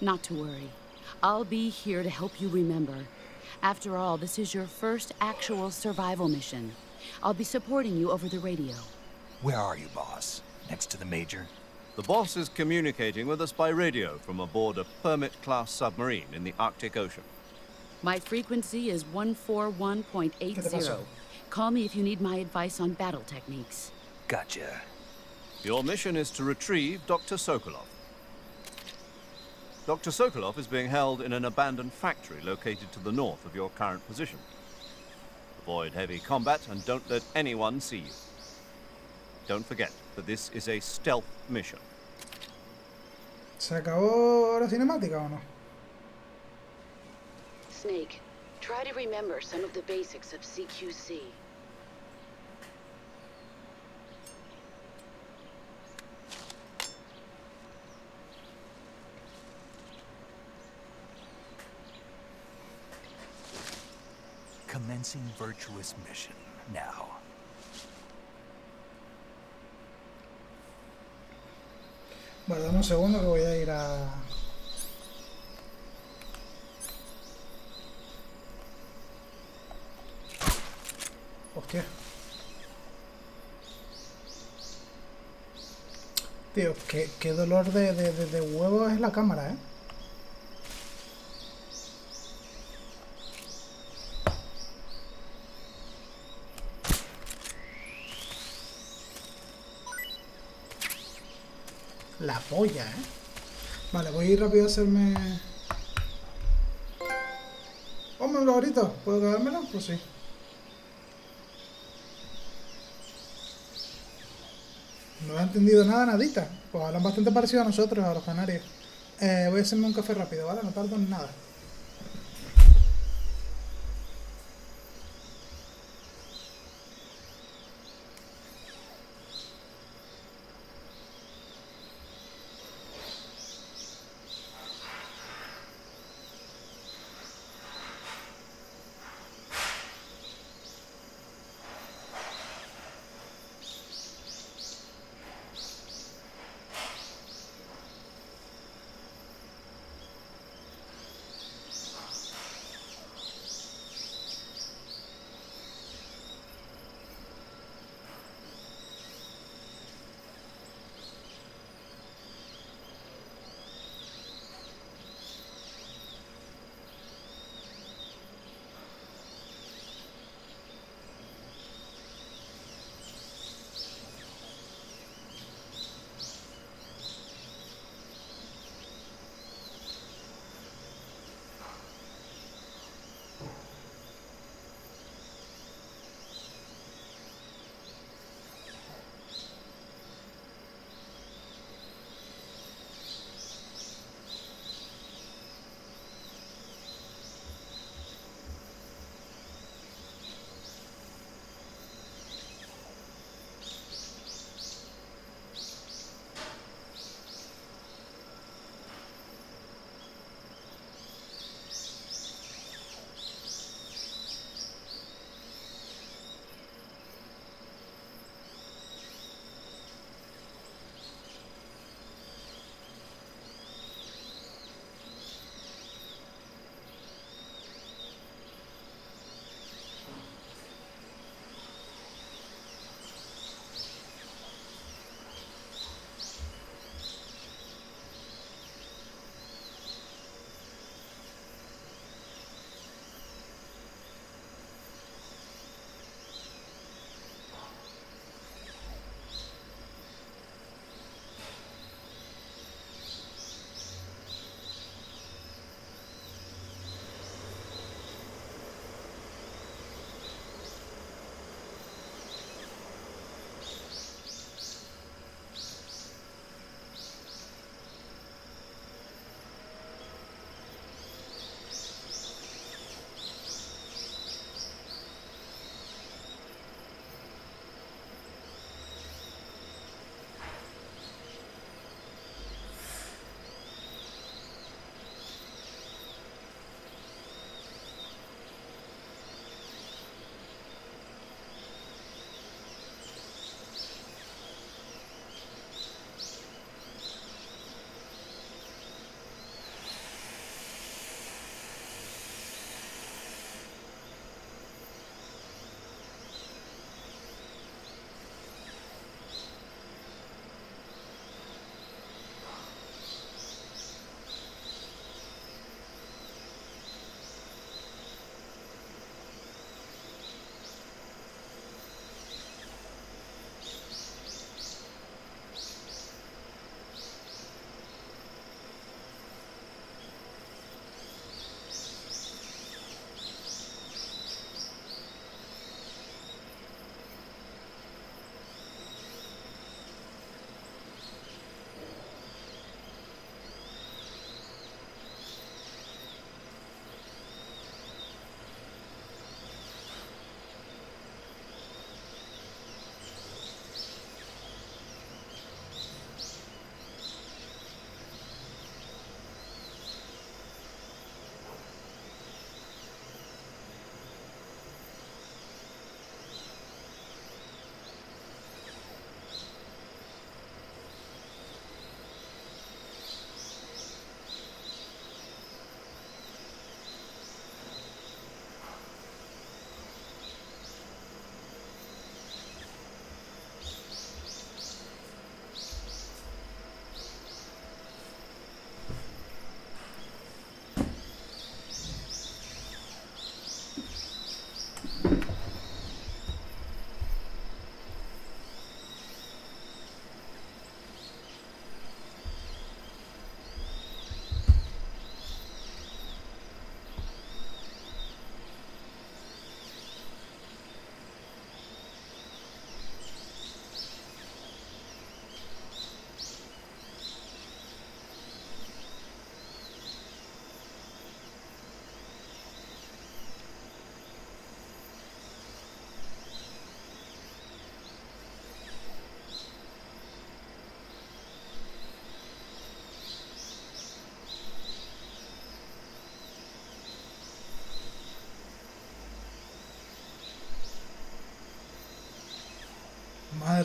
Not to worry. I'll be here to help you remember. After all, this is your first actual survival mission. I'll be supporting you over the radio. Where are you, boss? Next to the Major? The boss is communicating with us by radio from aboard a Permit-class submarine in the Arctic Ocean. My frequency is ¿Qué te 141.80. pasó? Call me if you need my advice on battle techniques. Gotcha. Your mission is to retrieve Dr. Sokolov. Dr. Sokolov is being held in an abandoned factory located to the north of your current position. Avoid heavy combat and don't let anyone see you. Don't forget that this is a stealth mission. ¿Se acabó la cinemática o no? Snake, try to remember some of the basics of CQC. Commencing virtuous mission. Now. Vale, dame un segundo que voy a ir a... Hostia. Tío, qué dolor de huevos es la cámara, ¿eh? La polla, ¿eh? Vale, voy a ir rápido a hacerme... ¡Hombre, un logrito! ¿Puedo quedármelo? Pues sí. No he entendido nada, nadita. Pues hablan bastante parecido a nosotros, a los canarios. Voy a hacerme un café rápido, ¿vale? No tardo en nada.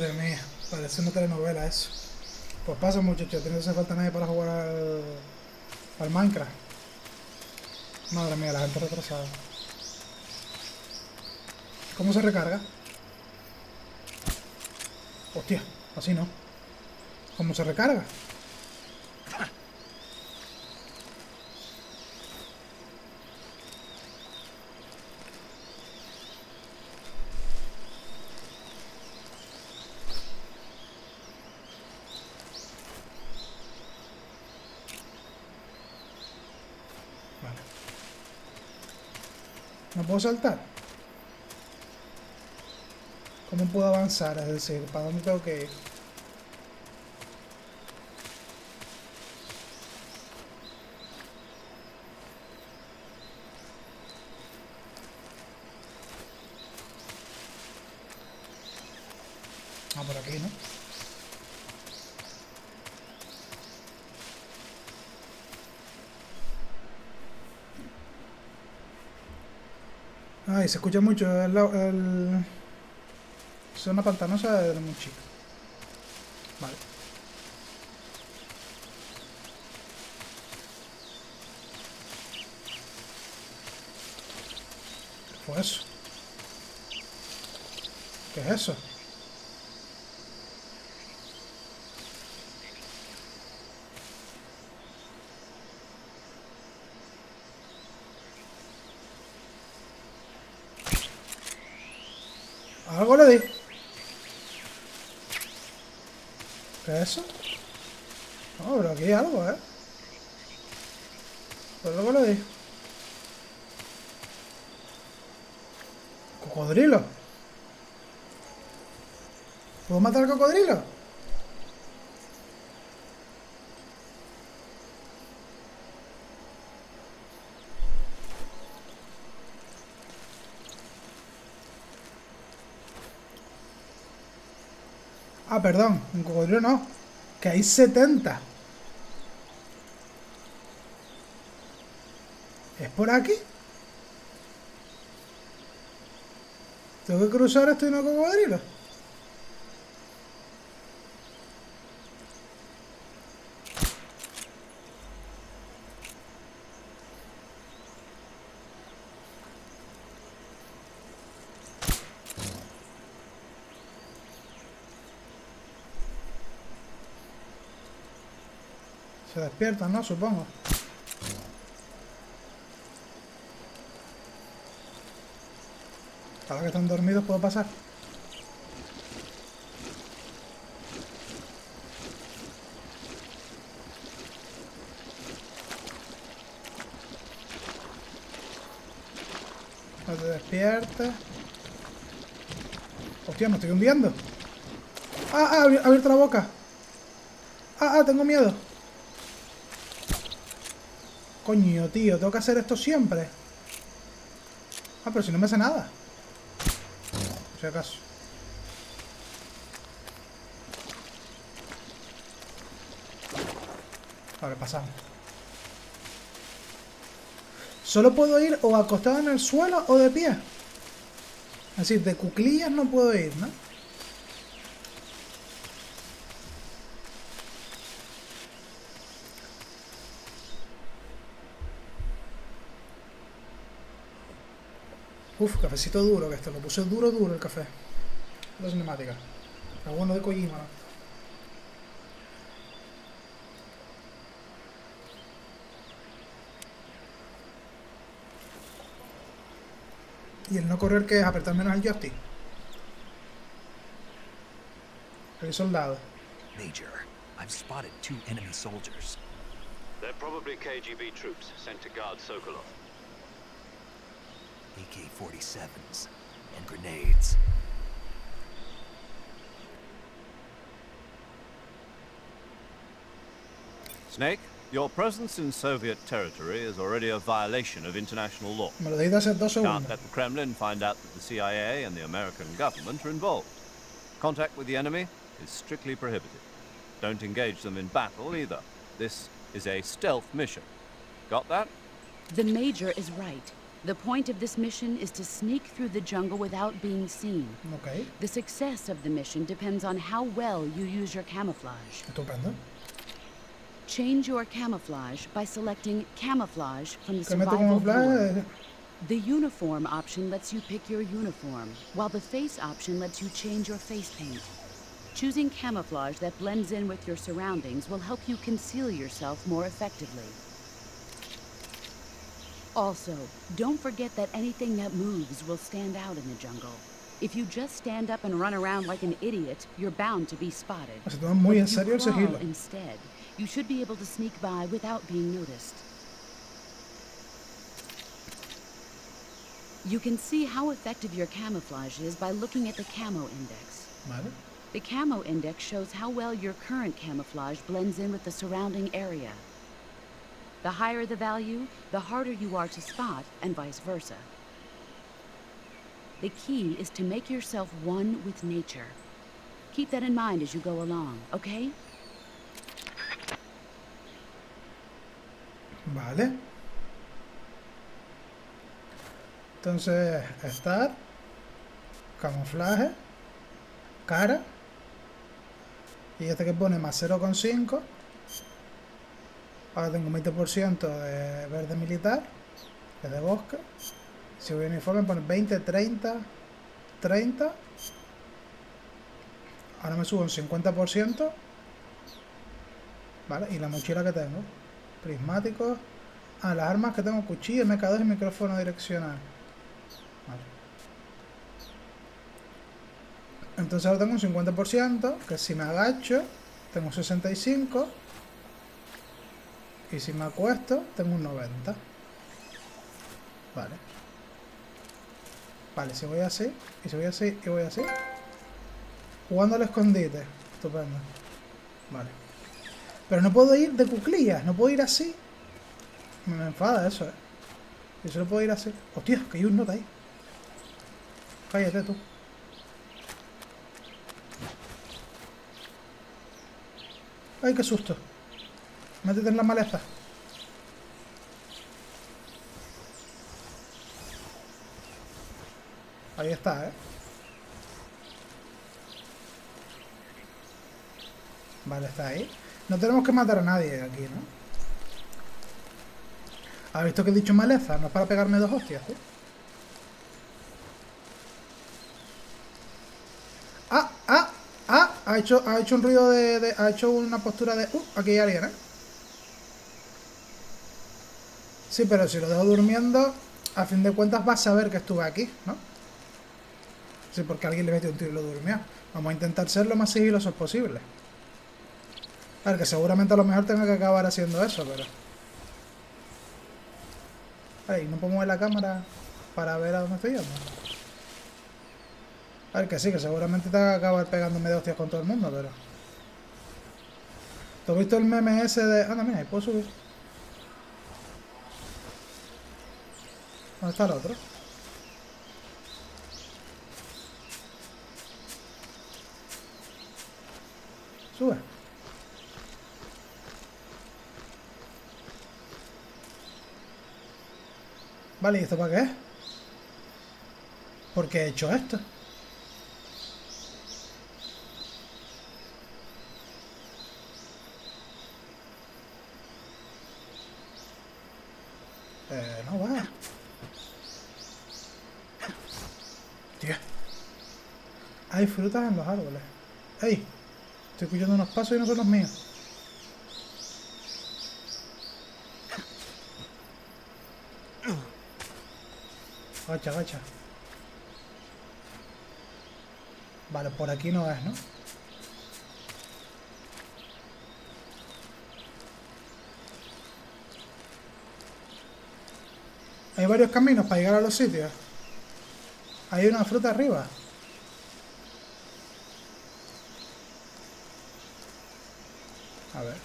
Madre mía, parece una telenovela eso. Pues pasa, muchachos, no hace falta nadie para jugar al Minecraft. Madre mía, la gente retrasada. ¿Cómo se recarga? Hostia, así no. ¿Cómo se recarga? Vale. ¿No puedo saltar? ¿Cómo puedo avanzar? Es decir, ¿para dónde tengo que ir? Ah, por aquí, ¿no? Ay, se escucha mucho zona pantanosa de muy chica. Vale. ¿Qué fue eso? ¿Qué es eso? Algo le di. ¿Qué es eso? No, pero aquí hay algo, ¿eh? Pero luego le di. ¿Cocodrilo? ¿Puedo matar al cocodrilo? Ah, perdón, un cocodrilo no. Que hay 70. ¿Es por aquí? ¿Tengo que cruzar esto y no cocodrilo? Se despiertan, ¿no? Supongo. Ahora que están dormidos puedo pasar. No te despiertes. Hostia, me estoy hundiendo. Abierto la boca. Tengo miedo. Coño, tío, tengo que hacer esto siempre. Pero si no me hace nada. Por si acaso. Vale, pasamos. Solo puedo ir o acostado en el suelo o de pie. Es decir, de cuclillas no puedo ir, ¿no? Uf, cafecito duro que esto. Lo puse duro el café. La cinemática. Está bueno de Kojima, ¿no? Y el no correr, que es apretar menos el joystick. El soldado. Major, I've spotted 2 enemy soldiers. They're probably KGB troops sent to guard Sokolov. AK-47s and grenades. Snake, your presence in Soviet territory is already a violation of international law. Me lo dijiste hace 2 Can't segundos. let the Kremlin find out that the CIA and the American government are involved. Contact with the enemy is strictly prohibited. Don't engage them in battle either. This is a stealth mission. Got that? The Major is right. The point of this mission is to sneak through the jungle without being seen. Ok. The success of the mission depends on how well you use your camouflage. Estupendo. Change your camouflage by selecting camouflage from the Que meto survival camuflaje. board. The uniform option lets you pick your uniform, while the face option lets you change your face paint. Choosing camouflage that blends in with your surroundings will help you conceal yourself more effectively. Also, don't forget that anything that moves will stand out in the jungle. If you just stand up and run around like an idiot, you're bound to be spotted. Se toma muy But en if you serio el crawl sigilo. instead, you should be able to sneak by without being noticed. You can see how effective your camouflage is by looking at the camo index. Vale. The camo index shows how well your current camouflage blends in with the surrounding area. The higher the value, the harder you are to spot, and vice versa. The key is to make yourself one with nature. Keep that in mind as you go along, okay? Vale. Entonces, estar, camuflaje, cara, y este que pone más 0,5. Ahora tengo un 20% de verde militar, que es de bosque. Si voy a uniforme pone 20, 30, 30. Ahora me subo un 50%. Vale, y la mochila que tengo. Prismáticos. Ah, las armas que tengo, cuchillo, MK2 y micrófono direccional. Vale. Entonces ahora tengo un 50%, que si me agacho, tengo un 65%. Y si me acuesto, tengo un 90%. Vale. Vale, si voy así, y si voy así, y voy así. Jugando al escondite. Estupendo. Vale. Pero no puedo ir de cuclillas, no puedo ir así. Me enfada eso, Yo solo puedo ir así. Hostia, que hay un nota ahí. Cállate tú. Ay, qué susto. Métete en la maleza. Ahí está, Vale, está ahí. No tenemos que matar a nadie aquí, ¿no? ¿Has visto que he dicho maleza? No es para pegarme 2 hostias, ¡Ah! ¡Ah! ¡Ah! Ha hecho un ruido ha hecho una postura de... aquí hay alguien, Sí, pero si lo dejo durmiendo, a fin de cuentas va a saber que estuve aquí, ¿no? Sí, porque alguien le metió un tiro y lo durmió. Vamos a intentar ser lo más sigilosos posible. A ver, que seguramente a lo mejor tenga que acabar haciendo eso, pero... Ay, no puedo mover la cámara para ver a dónde estoy yendo. A ver, que sí, que seguramente tenga que acabar pegándome de hostias con todo el mundo, pero... ¿Tú has visto el meme ese de...? Anda, mira, ahí puedo subir. ¿Dónde está el otro? Sube. Vale, ¿y esto para qué es? ¿Por qué he hecho esto? No va. Tío. Hay frutas en los árboles. ¡Ey! Estoy escuchando unos pasos y no son los míos. Agacha, agacha. Vale, por aquí no es, ¿no? Hay varios caminos para llegar a los sitios. Hay una fruta arriba. A ver.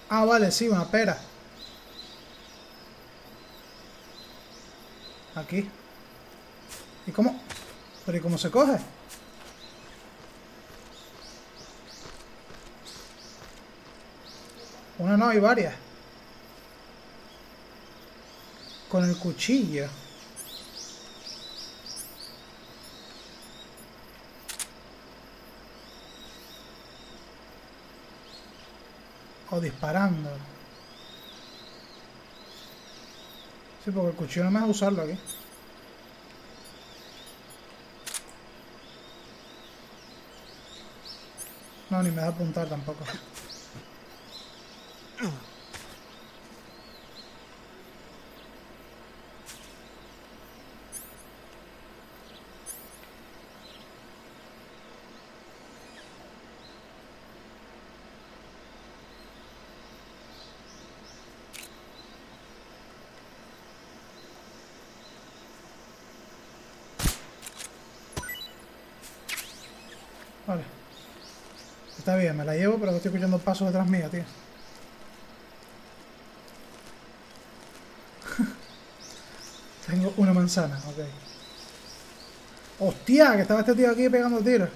Ah, vale, sí, una pera. Aquí. ¿Y cómo? ¿Pero y cómo se coge? Una no, hay varias. Con el cuchillo. O disparando. Sí, porque el cuchillo no me deja usarlo aquí. No, ni me da apuntar tampoco. Vale. Está bien, me la llevo, pero estoy escuchando pasos detrás mía, tío. Tengo una manzana, ok. ¡Hostia! Que estaba este tío aquí pegando tiros.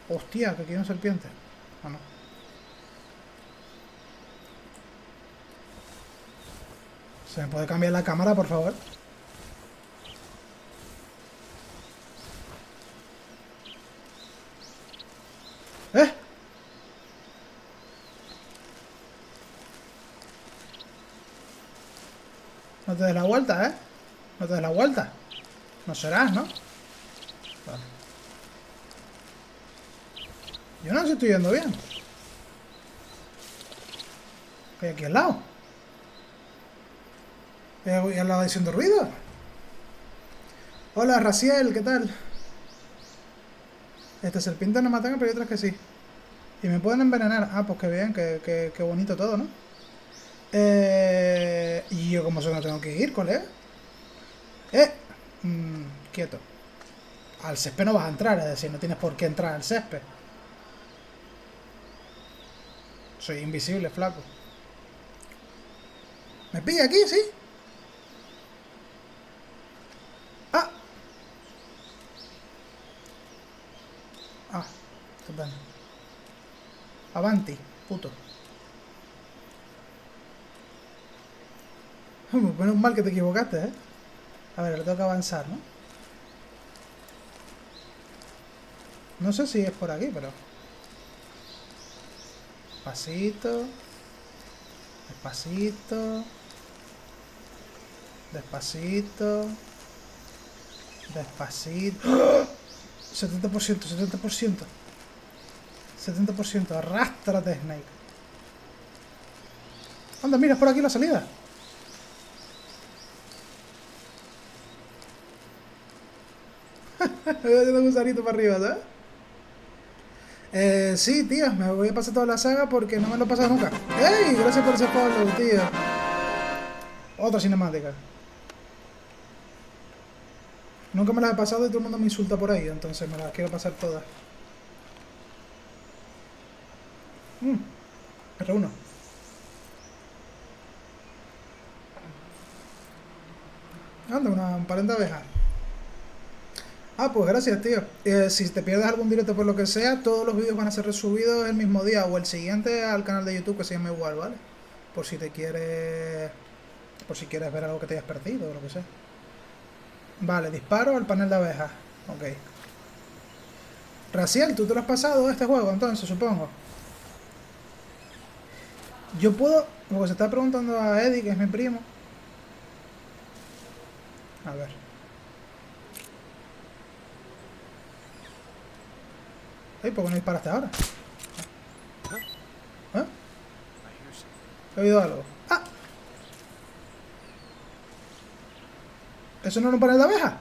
¡Hostia! Que aquí hay una serpiente. Ah, no. ¿Se me puede cambiar la cámara, por favor? ¿Eh? No te des la vuelta, ¿eh? No te des la vuelta. No serás, ¿no? Vale. Yo no sé si estoy yendo bien. ¿Qué hay aquí al lado? ¿Qué hay al lado diciendo ruido? Hola, Raciel, ¿qué tal? Estas serpientes no matan, pero hay otras que sí. Y me pueden envenenar. Ah, pues qué bien, qué bonito todo, ¿no? Y yo como sé que no tengo que ir, colega. Quieto. Al césped no vas a entrar, es decir, no tienes por qué entrar al césped. Soy invisible, flaco. ¿Me pilla aquí, sí? Ah. Ah, estupendo. Avanti, puto. Menos mal que te equivocaste, ¿eh? A ver, le tengo que avanzar, ¿no? No sé si es por aquí, pero... Despacito. Despacito. Despacito. Despacito. ¡Oh! 70%, 70%. 70%. Arrástrate, Snake. Anda, mira, es por aquí la salida. Me voy haciendo un gusanito para arriba, ¿sabes? Sí, tío, me voy a pasar toda la saga porque no me lo he pasado nunca. ¡Ey! Gracias por ese follow, tío. Otra cinemática. Nunca me las he pasado y todo el mundo me insulta por ahí, entonces me las quiero pasar todas. R1. Anda, un par de abejas. Ah, pues gracias, tío. Si te pierdes algún directo por lo que sea, todos los vídeos van a ser resubidos el mismo día o el siguiente al canal de YouTube que se llama igual, ¿vale? Por si te quieres... Por si quieres ver algo que te hayas perdido o lo que sea. Vale, disparo al panel de abejas. Ok. Raciel, ¿tú te lo has pasado este juego entonces, supongo? Yo puedo... Porque se está preguntando a Eddie, que es mi primo. A ver. Ay, ¿por qué no disparaste ahora? ¿Eh? He oído algo. ¡Ah! ¿Eso no era un panel de abeja?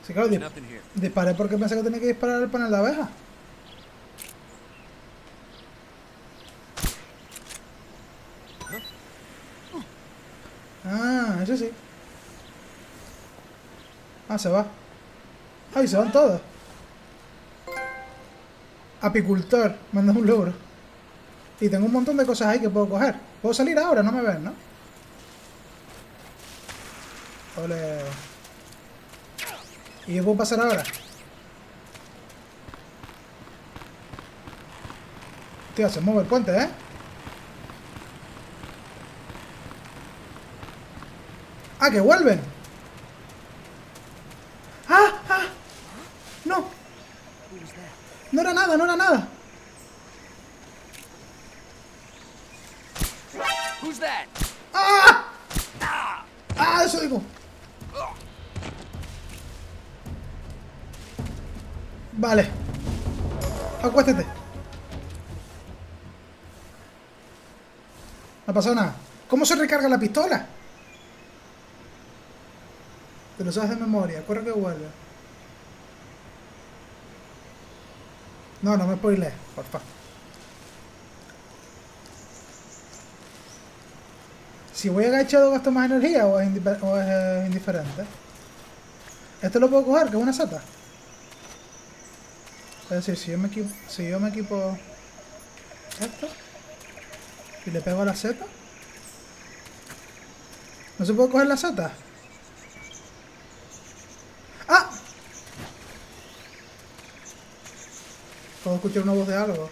Sí, claro, disparé porque pensé que tenía que disparar al panel de abeja. Ah, eso sí. Ah, se va. Ay, se van todos. Apicultor, manda un logro. Y tengo un montón de cosas ahí que puedo coger. ¿Puedo salir ahora? No me ven, ¿no? Ole. ¿Y qué puedo pasar ahora? Tío, se mueve el puente, ¿eh? ¡Ah, que vuelven! ¡Ah! ¡Ah! ¡No! No era nada, no era nada. ¡Ah! ¡Ah! Eso digo. Vale. Acuéstate. No ha pasado nada. ¿Cómo se recarga la pistola? Te lo sabes de memoria. Corre que vuelve. No, no me spoilees, porfa. Si voy agachado gasto más energía o es indiferente. Este lo puedo coger, que es una seta. Es decir, si yo me equipo esto y le pego a la seta, ¿no se puede coger la seta? ¡Ah! Puedo escuchar una voz de algo.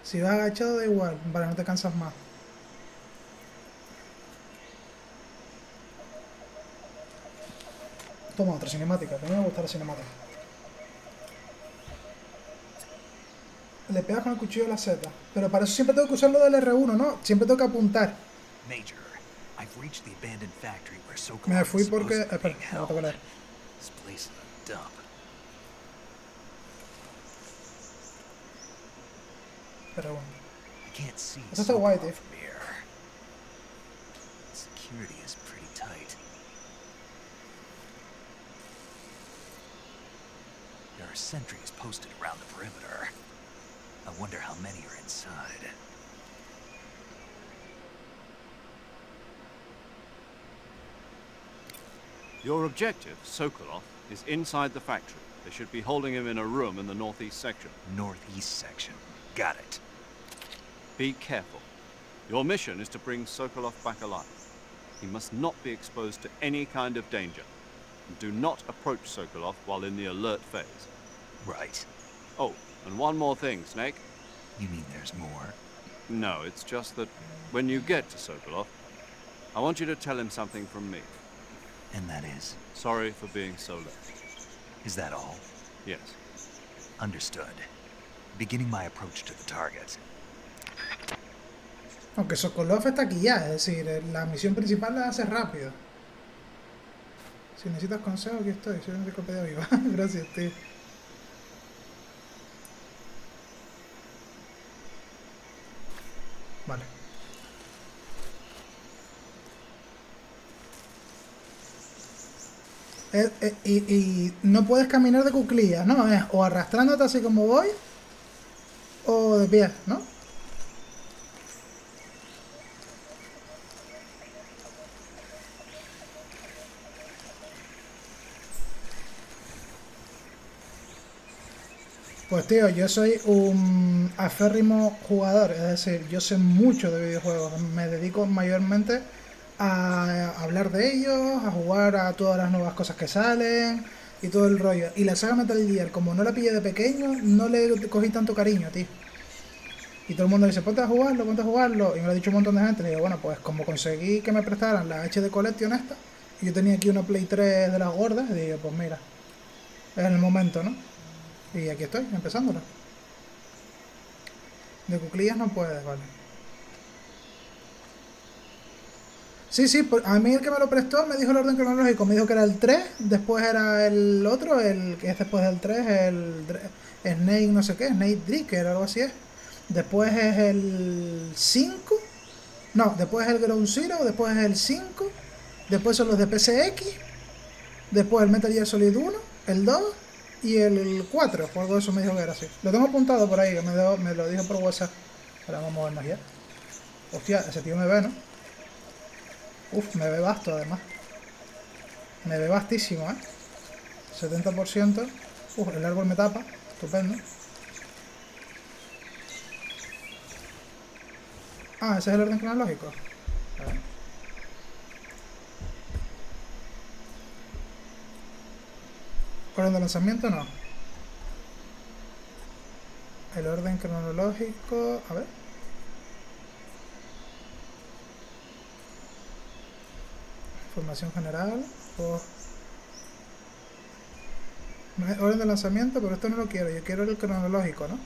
Si vas agachado da igual, vale, no te cansas más. Toma otra cinemática, que a mí me gusta la cinemática. Le pegas con el cuchillo a la seta. Pero para eso siempre tengo que usar lo del R1, ¿no? Siempre tengo que apuntar. Major, I've reached the abandoned factory where Sokolov Me is fui supposed porque... to be espera, being no held. tengo que leer. This place is a dump. Pero bueno. I can't see Eso está guay, tío. Sokolov from here. Security is pretty tight. There are sentries posted around the perimeter. I wonder how many are inside. Your objective, Sokolov, is inside the factory. They should be holding him in a room in the northeast section. Northeast section. Got it. Be careful. Your mission is to bring Sokolov back alive. He must not be exposed to any kind of danger. And do not approach Sokolov while in the alert phase. Right. Oh, and one more thing, Snake. You mean there's more? No, it's just that when you get to Sokolov, I want you to tell him something from me. And that is? Sorry for being so late. Is that all? Yes. Understood. Beginning my approach to the target. Aunque Sokolov está aquí ya, es decir, la misión principal la hace rápido. Si necesitas consejo, aquí estoy. Soy una enciclopedia viva. Gracias, tío. Vale. Y no puedes caminar de cuclillas, ¿no? Es o arrastrándote así como voy, o de pie, ¿no? Pues tío, yo soy un aférrimo jugador, es decir, yo sé mucho de videojuegos, me dedico mayormente a hablar de ellos, a jugar a todas las nuevas cosas que salen y todo el rollo. Y la saga Metal Gear, como no la pillé de pequeño, no le cogí tanto cariño, tío. Y todo el mundo dice, ponte a jugarlo, y me lo ha dicho un montón de gente. Y digo, bueno, pues como conseguí que me prestaran la HD Collection esta, y yo tenía aquí una Play 3 de las gordas, y digo, pues mira, es el momento, ¿no? Y aquí estoy, empezándolo. De cuclillas no puedes, vale. Sí, a mí el que me lo prestó me dijo el orden cronológico, me dijo que era el 3, después era el otro, el que es después del 3, el Snake no sé qué, Snake Dricker, algo así es. Después es el 5, no, después es el Ground Zero, después es el 5, después son los de PSX, después el Metal Gear Solid 1, el 2 y el 4, por algo de eso me dijo que era así. Lo tengo apuntado por ahí, que me lo dijo por WhatsApp. Ahora vamos a movernos ya. Hostia, ese tío me ve, ¿no? Uf, me ve basto además. Me ve bastísimo, ¿eh? 70%. Uf, el árbol me tapa. Estupendo. Ah, ese es el orden cronológico. A ver. Orden de lanzamiento no. El orden cronológico... A ver. Información general. Orden de lanzamiento, pero esto no lo quiero. Yo quiero el cronológico, ¿no?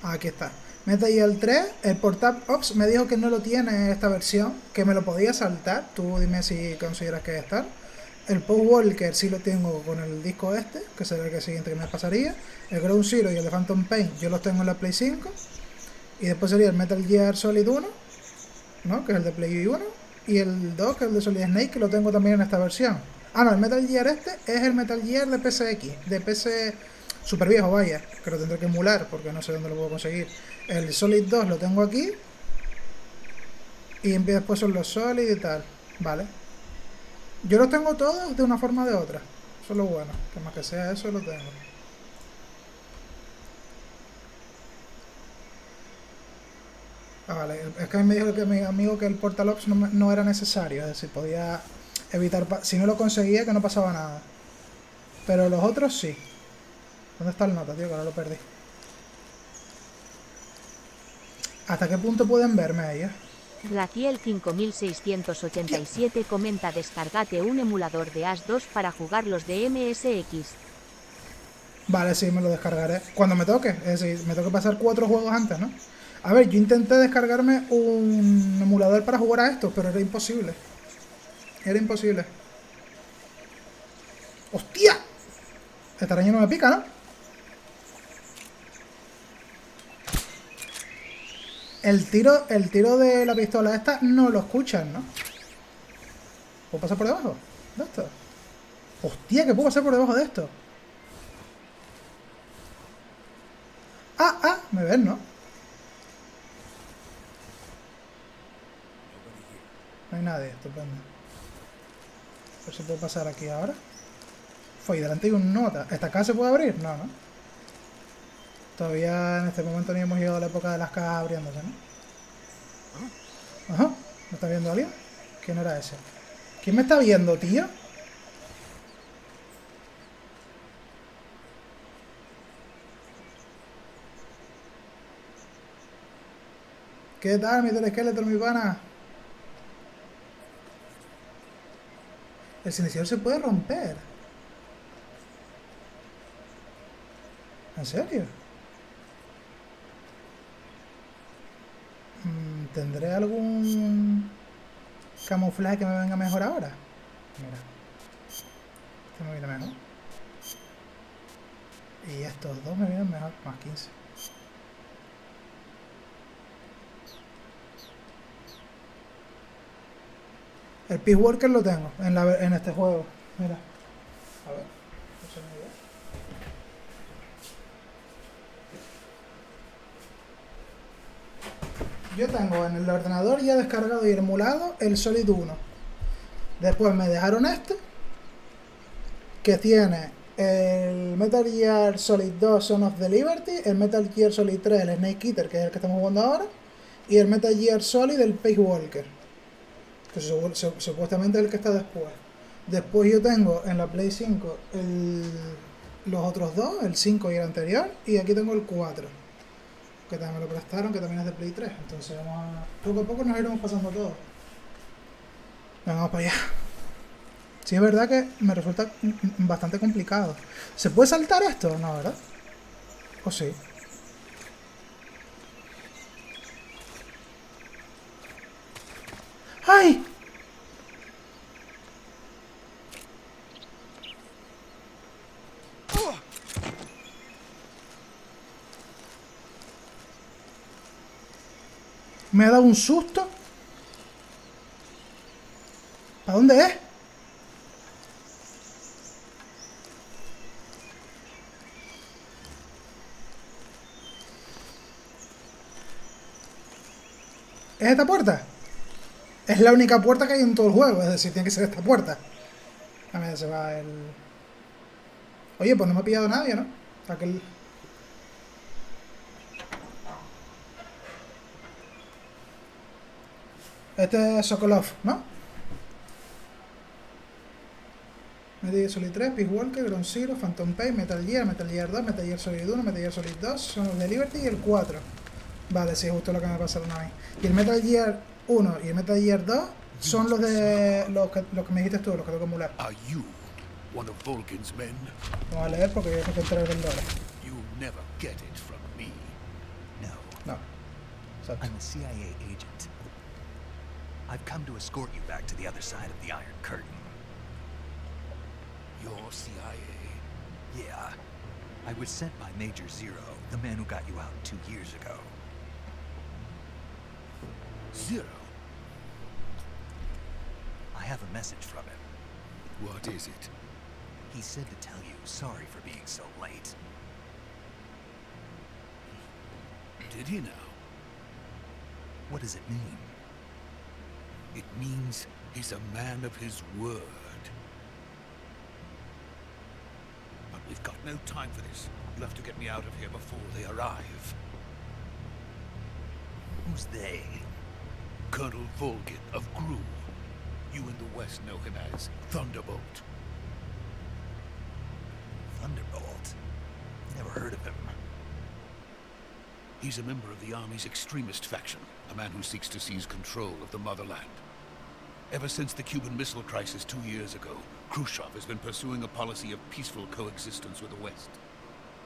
Aquí está. Metal Gear 3, el Portable Ops me dijo que no lo tiene esta versión, que me lo podía saltar. Tú dime si consideras que debe estar. El Post Walker sí lo tengo con el disco este, que será el siguiente que me pasaría. El Ground Zero y el de Phantom Pain yo los tengo en la Play 5. Y después sería el Metal Gear Solid 1, ¿no? Que es el de Play 1. Y el 2, que es el de Solid Snake, que lo tengo también en esta versión. Ah, no, el Metal Gear este es el Metal Gear de PSX, de PC super viejo, vaya, que lo tendré que emular porque no sé dónde lo puedo conseguir. El Solid 2 lo tengo aquí. Y después son los Solid y tal. Vale. Yo los tengo todos de una forma o de otra. Eso es lo bueno. Que más que sea eso lo tengo. Ah, vale. Es que me dijo que mi amigo que el Portal Ops no era necesario. Es decir, podía evitar... Si no lo conseguía, que no pasaba nada. Pero los otros sí. ¿Dónde está el nota, tío? Que ahora lo perdí. ¿Hasta qué punto pueden verme ahí? Glaciel 5687 comenta: descárgate un emulador de As 2 para jugar los de MSX. Vale, sí, me lo descargaré cuando me toque. Es decir, me toque pasar 4 juegos antes, ¿no? A ver, yo intenté descargarme un emulador para jugar a estos, pero era imposible. Era imposible. ¡Hostia! Esta araña no me pica, ¿no? El tiro de la pistola esta no lo escuchan, ¿no? ¿Puedo pasar por debajo de esto? ¡Hostia, que puedo pasar por debajo de esto! ¡Ah! Me ven, ¿no? No hay nadie, estupendo. A ver si puedo pasar aquí ahora. Fue, y delante hay un nota. ¿Esta casa se puede abrir? No, ¿no? Todavía en este momento ni hemos llegado a la época de las cajas abriéndose, ¿no? Ajá. ¿Me está viendo alguien? ¿Quién era ese? ¿Quién me está viendo, tío? ¿Qué tal, mi esqueleto, mi pana? El silenciador se puede romper. ¿En serio? ¿Tendré algún camuflaje que me venga mejor ahora? Mira. Este me viene mejor. Y estos dos me vienen mejor. Más 15. El Peace Walker lo tengo en este juego. Mira. A ver. No se me ve. Yo tengo en el ordenador ya descargado y emulado el Solid 1. Después me dejaron este, que tiene el Metal Gear Solid 2 Son of the Liberty, el Metal Gear Solid 3 el Snake Eater, que es el que estamos jugando ahora, y el Metal Gear Solid el Peace Walker, que supuestamente es el que está después. Después yo tengo en la Play 5 los otros dos, el 5 y el anterior, y aquí tengo el 4. Que también me lo prestaron, que también es de Play 3. Entonces poco a poco nos iremos pasando todo. Venga, vamos para allá. Sí, es verdad que me resulta bastante complicado. ¿Se puede saltar esto? No, ¿verdad? ¿O sí? ¡Ay! Me ha dado un susto. ¿Para dónde es? ¿Es esta puerta? Es la única puerta que hay en todo el juego. Es decir, tiene que ser esta puerta. A ver, se va el... Oye, pues no me ha pillado nadie, ¿no? Aquel... Este es Sokolov, ¿no? Metal Gear Solid 3, Peace Walker, Ground Zero, Phantom Pain, Metal Gear 2, Metal Gear Solid 1, Metal Gear Solid 2, Son of the Liberty y el 4. Vale, sí, justo lo que me pasaron a mí. Y el Metal Gear 1 y el Metal Gear 2 son los de los que me dijiste tú, los que tengo que emular. Are you one of Volgin's men? Vamos a leer porque yo tengo que entrar el lore. You'll never get it from me. No. Exacto. I'm a CIA agent. I've come to escort you back to the other side of the Iron Curtain. You're CIA? Yeah. I was sent by Major Zero, the man who got you out 2 years ago. Zero? I have a message from him. What is it? He said to tell you sorry for being so late. Did he now? What does it mean? It means he's a man of his word. But we've got no time for this. You'll have to get me out of here before they arrive. Who's they? Colonel Volgin of GRU. You in the West know him as Thunderbolt. Thunderbolt? Never heard of him. He's a member of the Army's extremist faction, a man who seeks to seize control of the motherland. Ever since the Cuban Missile Crisis 2 years ago, Khrushchev has been pursuing a policy of peaceful coexistence with the West.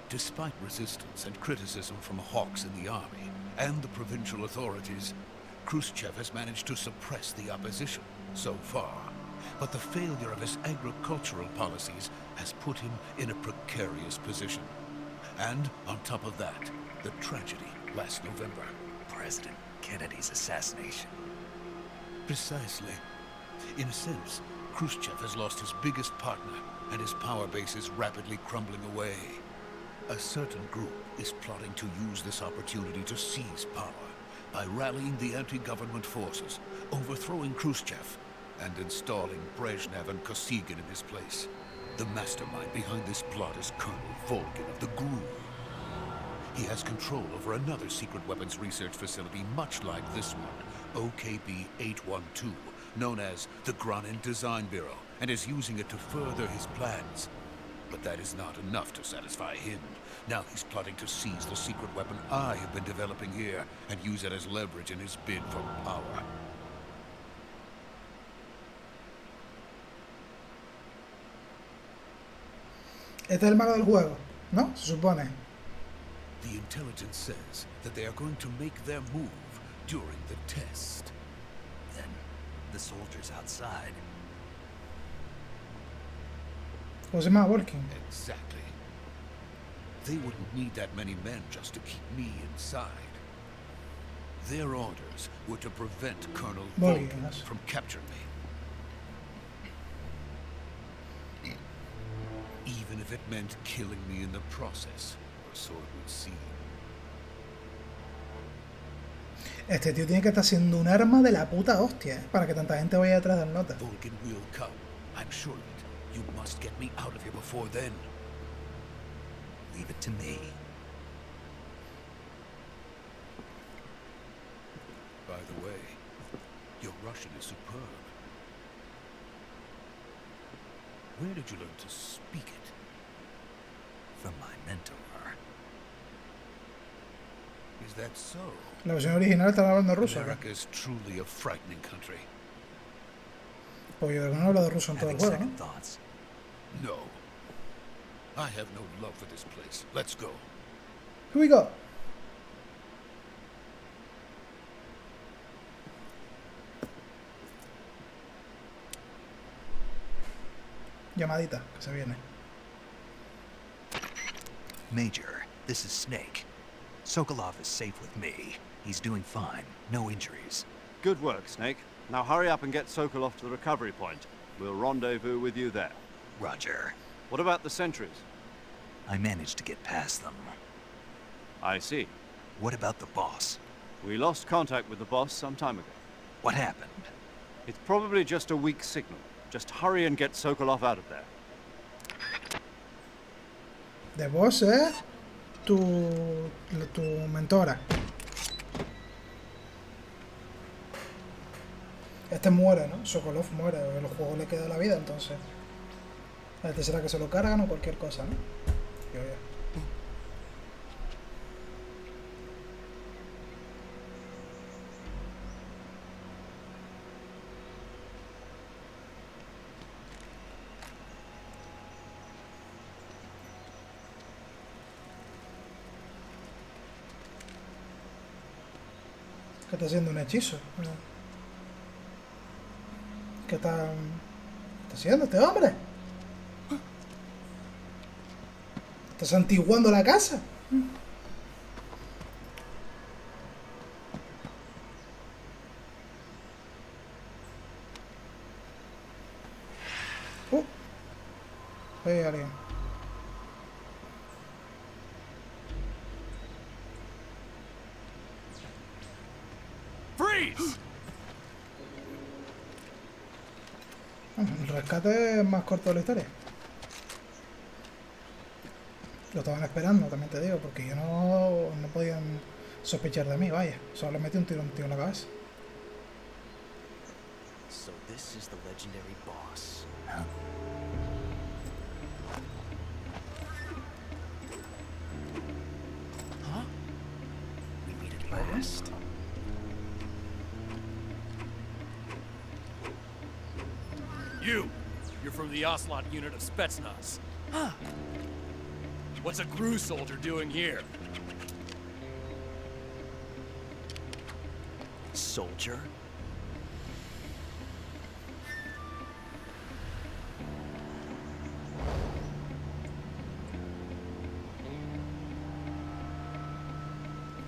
Despite resistance and criticism from hawks in the army and the provincial authorities, Khrushchev has managed to suppress the opposition so far. But the failure of his agricultural policies has put him in a precarious position. And on top of that, the tragedy last November. President Kennedy's assassination. Precisely. In a sense, Khrushchev has lost his biggest partner, and his power base is rapidly crumbling away. A certain group is plotting to use this opportunity to seize power by rallying the anti-government forces, overthrowing Khrushchev, and installing Brezhnev and Kosygin in his place. The mastermind behind this plot is Colonel Volgin of the GRU. He has control over another secret weapons research facility much like this one, OKB-812, known as the Granin Design Bureau, and is using it to further his plans. But that is not enough to satisfy him. Now he's plotting to seize the secret weapon I have been developing here and use it as leverage in his bid for power. Este es el malo del juego, ¿no? Se supone. The intelligence says that they are going to make their move during the test. Then, the soldiers outside. Was it not working? Exactly. They wouldn't need that many men just to keep me inside. Their orders were to prevent Colonel Volgin from capturing me. Even if it meant killing me in the process, or so it would seem. Este tío tiene que estar siendo un arma de la puta hostia, para que tanta gente vaya detrás del nota. Volgin will come. I'm sure of it. You must get me out of here before then. Leave it to me. By the way, your Russian is superb. Where did you learn to speak it? From my mentor. Is that so? La versión original está hablando ruso. America is truly a frightening country. Pues yo no hablo de ruso en todo el juego, ¿no? Thoughts. No. I have no love for this place. Let's go. Here we go. Llamadita, que se viene. Major, this is Snake. Sokolov is safe with me. He's doing fine. No injuries. Good work, Snake. Now hurry up and get Sokolov to the recovery point. We'll rendezvous with you there. Roger. What about the sentries? I managed to get past them. I see. What about the boss? We lost contact with the boss some time ago. What happened? It's probably just a weak signal. Just hurry and get Sokolov out of there. The boss es tu mentora. Este muere, ¿no? Sokolov muere. El juego le queda la vida, entonces. Este será que se lo cargan o cualquier cosa, ¿no? Yo ya. ¿Qué está haciendo un hechizo? ¿Qué está haciendo este hombre? ¿Está santiguando la casa? Hay alguien. Freeze! El rescate es más corto de la historia. Lo estaban esperando, también te digo, porque yo no podían sospechar de mí, vaya. Solo le metí un tiro en la cabeza. So this is the legendary boss. Huh? We meet at last. You're from the Ocelot unit of Spetsnaz. Huh. What's a GRU soldier doing here? Soldier?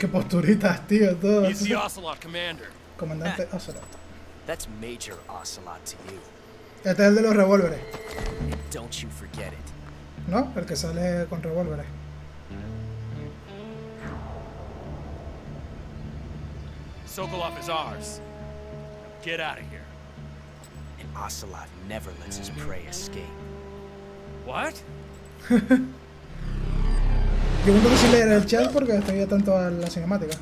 Qué posturitas, tío, todo. He's the Ocelot commander. Comandante Ocelot. That's Major Ocelot to you. Este es el de los revólveres. Don't you forget it. ¿No? El que sale con revólveres. Sokolov is ours. Get out of here. And Ocelot never lets his prey escape. What? Yo no tengo que leer el chat porque estoy atento a la cinemática.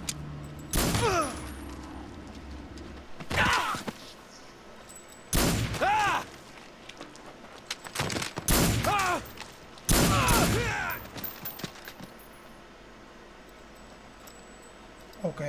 Ok.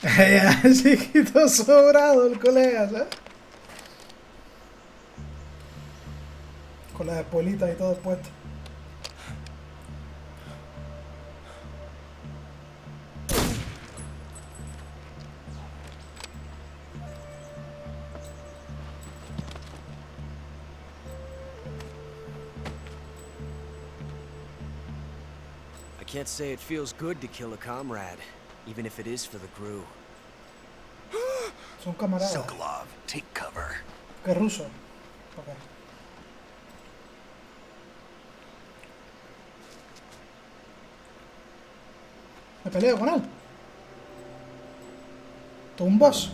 Ya, chiquito sobrado el colega, ¿sabes? Con las espuelitas y todo puesto. I can't say it feels good to kill a comrade, even if it is for the GRU. Son camaradas. Sokolov, take cover. ¿Qué ruso? Ok. Me peleo con él. Tú un boss.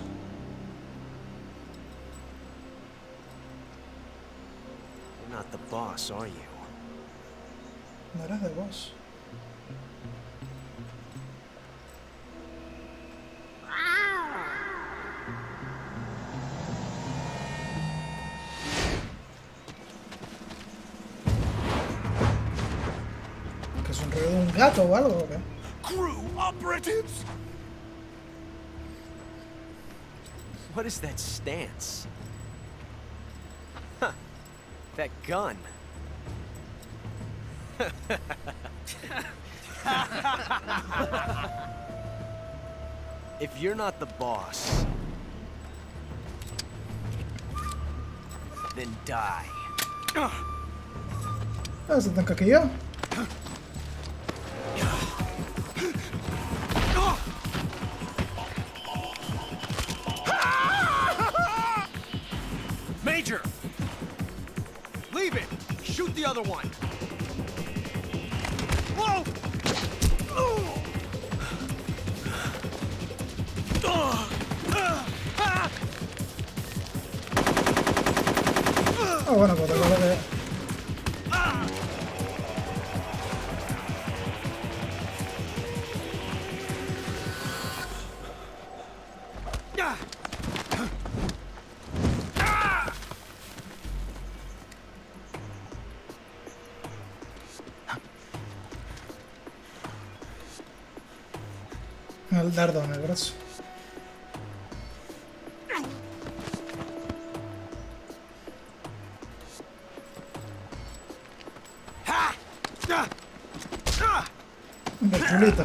You're not the boss, are you? No eres de boss. ¿Que es un ruido de un gato o algo o qué? GRU operatives? What is that stance? Huh. That gun. If you're not the boss, then die. Ah, se te encaquilló. Major! Leave it! Shoot the other one! Whoa! bueno, pues tengo que... El dardo en el brazo. Un chulito.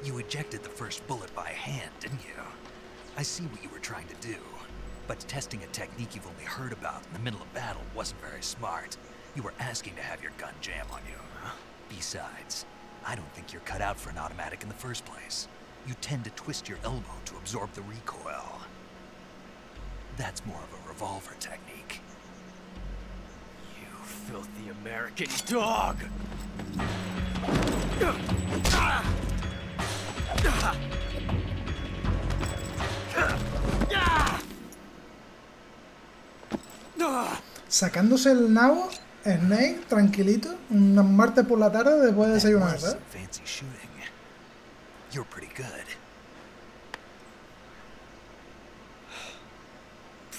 You ejected the first bullet by hand, didn't you? I see what you were trying to do. But testing a technique you've only heard about in the middle of battle wasn't very smart. You were asking to have your gun jam on you. Besides, I don't think you're cut out for an automatic in the first place. You tend to twist your elbow to absorb the recoil. That's more of a revolver technique. You filthy American dog! Sacándose el nabo, Snake, tranquilito, un martes por la tarde después de desayunar, ¿sabes? Fancy shooting. You're pretty good.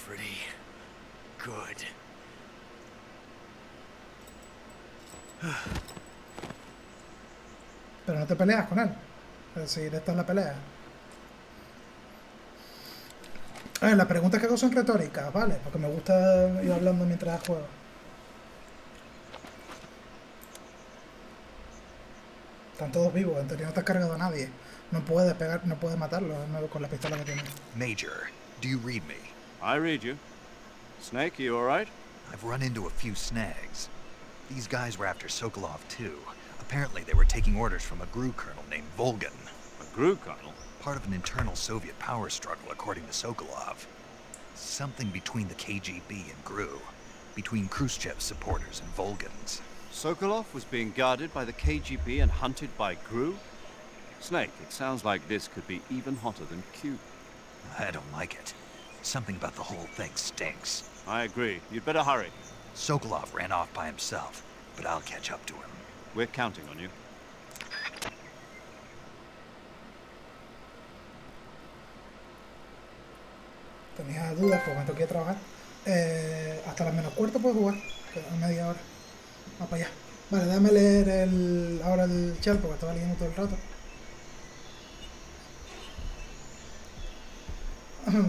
Pretty good. Pero no te peleas con él. Es decir, esta es la pelea. A ver, las preguntas que hago son retóricas, ¿vale? Porque me gusta ir hablando mientras juego. Están todos vivos, en teoría no te has cargado a nadie. No puedes pegar, no puedes matarlos con la pistola que tienes. Major, do you read me? I read you. Snake, you alright? I've run into a few snags. These guys were after Sokolov too. Apparently they were taking orders from a GRU colonel named Volgan. A GRU colonel? Part of an internal Soviet power struggle, according to Sokolov. Something between the KGB and GRU. Between Khrushchev's supporters and Volgan's. Sokolov was being guarded by the KGB and hunted by GRU? Snake, it sounds like this could be even hotter than Cuba. I don't like it. Something about the whole thing stinks. I agree. You'd better hurry. Sokolov ran off by himself, but I'll catch up to him. We're counting on you. Tenía dudas, pues me toqué trabajar. Hasta las menos cuarto puedo jugar. Queda media hora. Vamos para allá. Vale, déjame leer ahora el chat porque estaba leyendo todo el rato.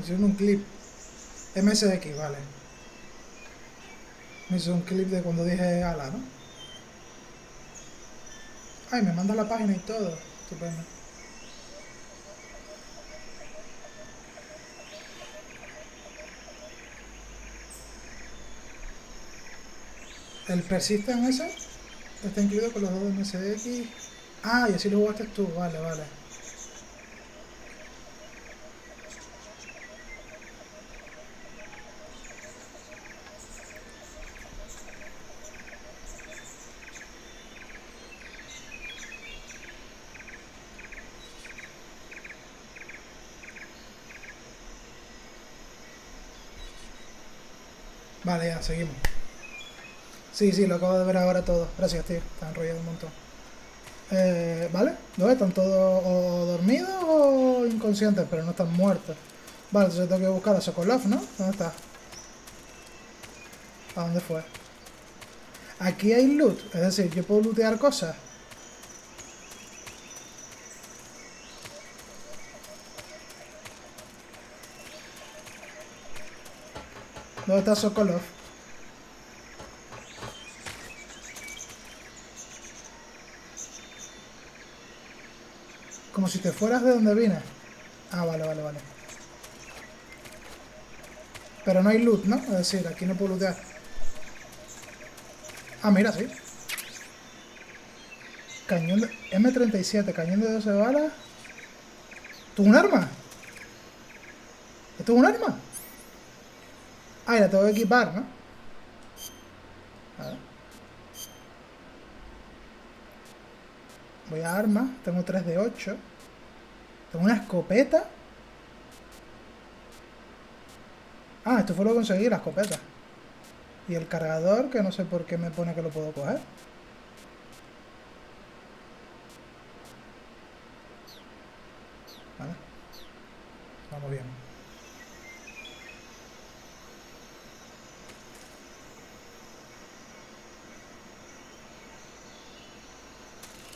Hicieron un clip. MSX, vale. Me hizo un clip de cuando dije ala, ¿no? Ay, me manda la página y todo. Estupendo. El Persistent ese está incluido con los dos de MSX. Ah, y así lo jugaste tú, vale, vale. Vale, ya, seguimos. Sí, lo acabo de ver ahora todo. Gracias, tío. Está enrollado un montón. ¿Vale? ¿Dónde están todos o dormidos o inconscientes? Pero no están muertos. Vale, entonces tengo que buscar a Sokolov, ¿no? ¿Dónde está? ¿A dónde fue? Aquí hay loot. Es decir, yo puedo lootear cosas. ¿Dónde está Sokolov? Como si te fueras de donde vine. Ah, vale. Pero no hay loot, ¿no? Es decir, aquí no puedo lootear. Ah, mira, sí. Cañón de... M37, cañón de 12 balas. ¿Esto es un arma? ¿Esto es un arma? Ah, y la tengo que equipar, ¿no? A ver. Voy a armas. Tengo 3 de 8. Tengo una escopeta. Ah, esto fue lo que conseguí, la escopeta. Y el cargador, que no sé por qué me pone que lo puedo coger. Vale. Vamos bien.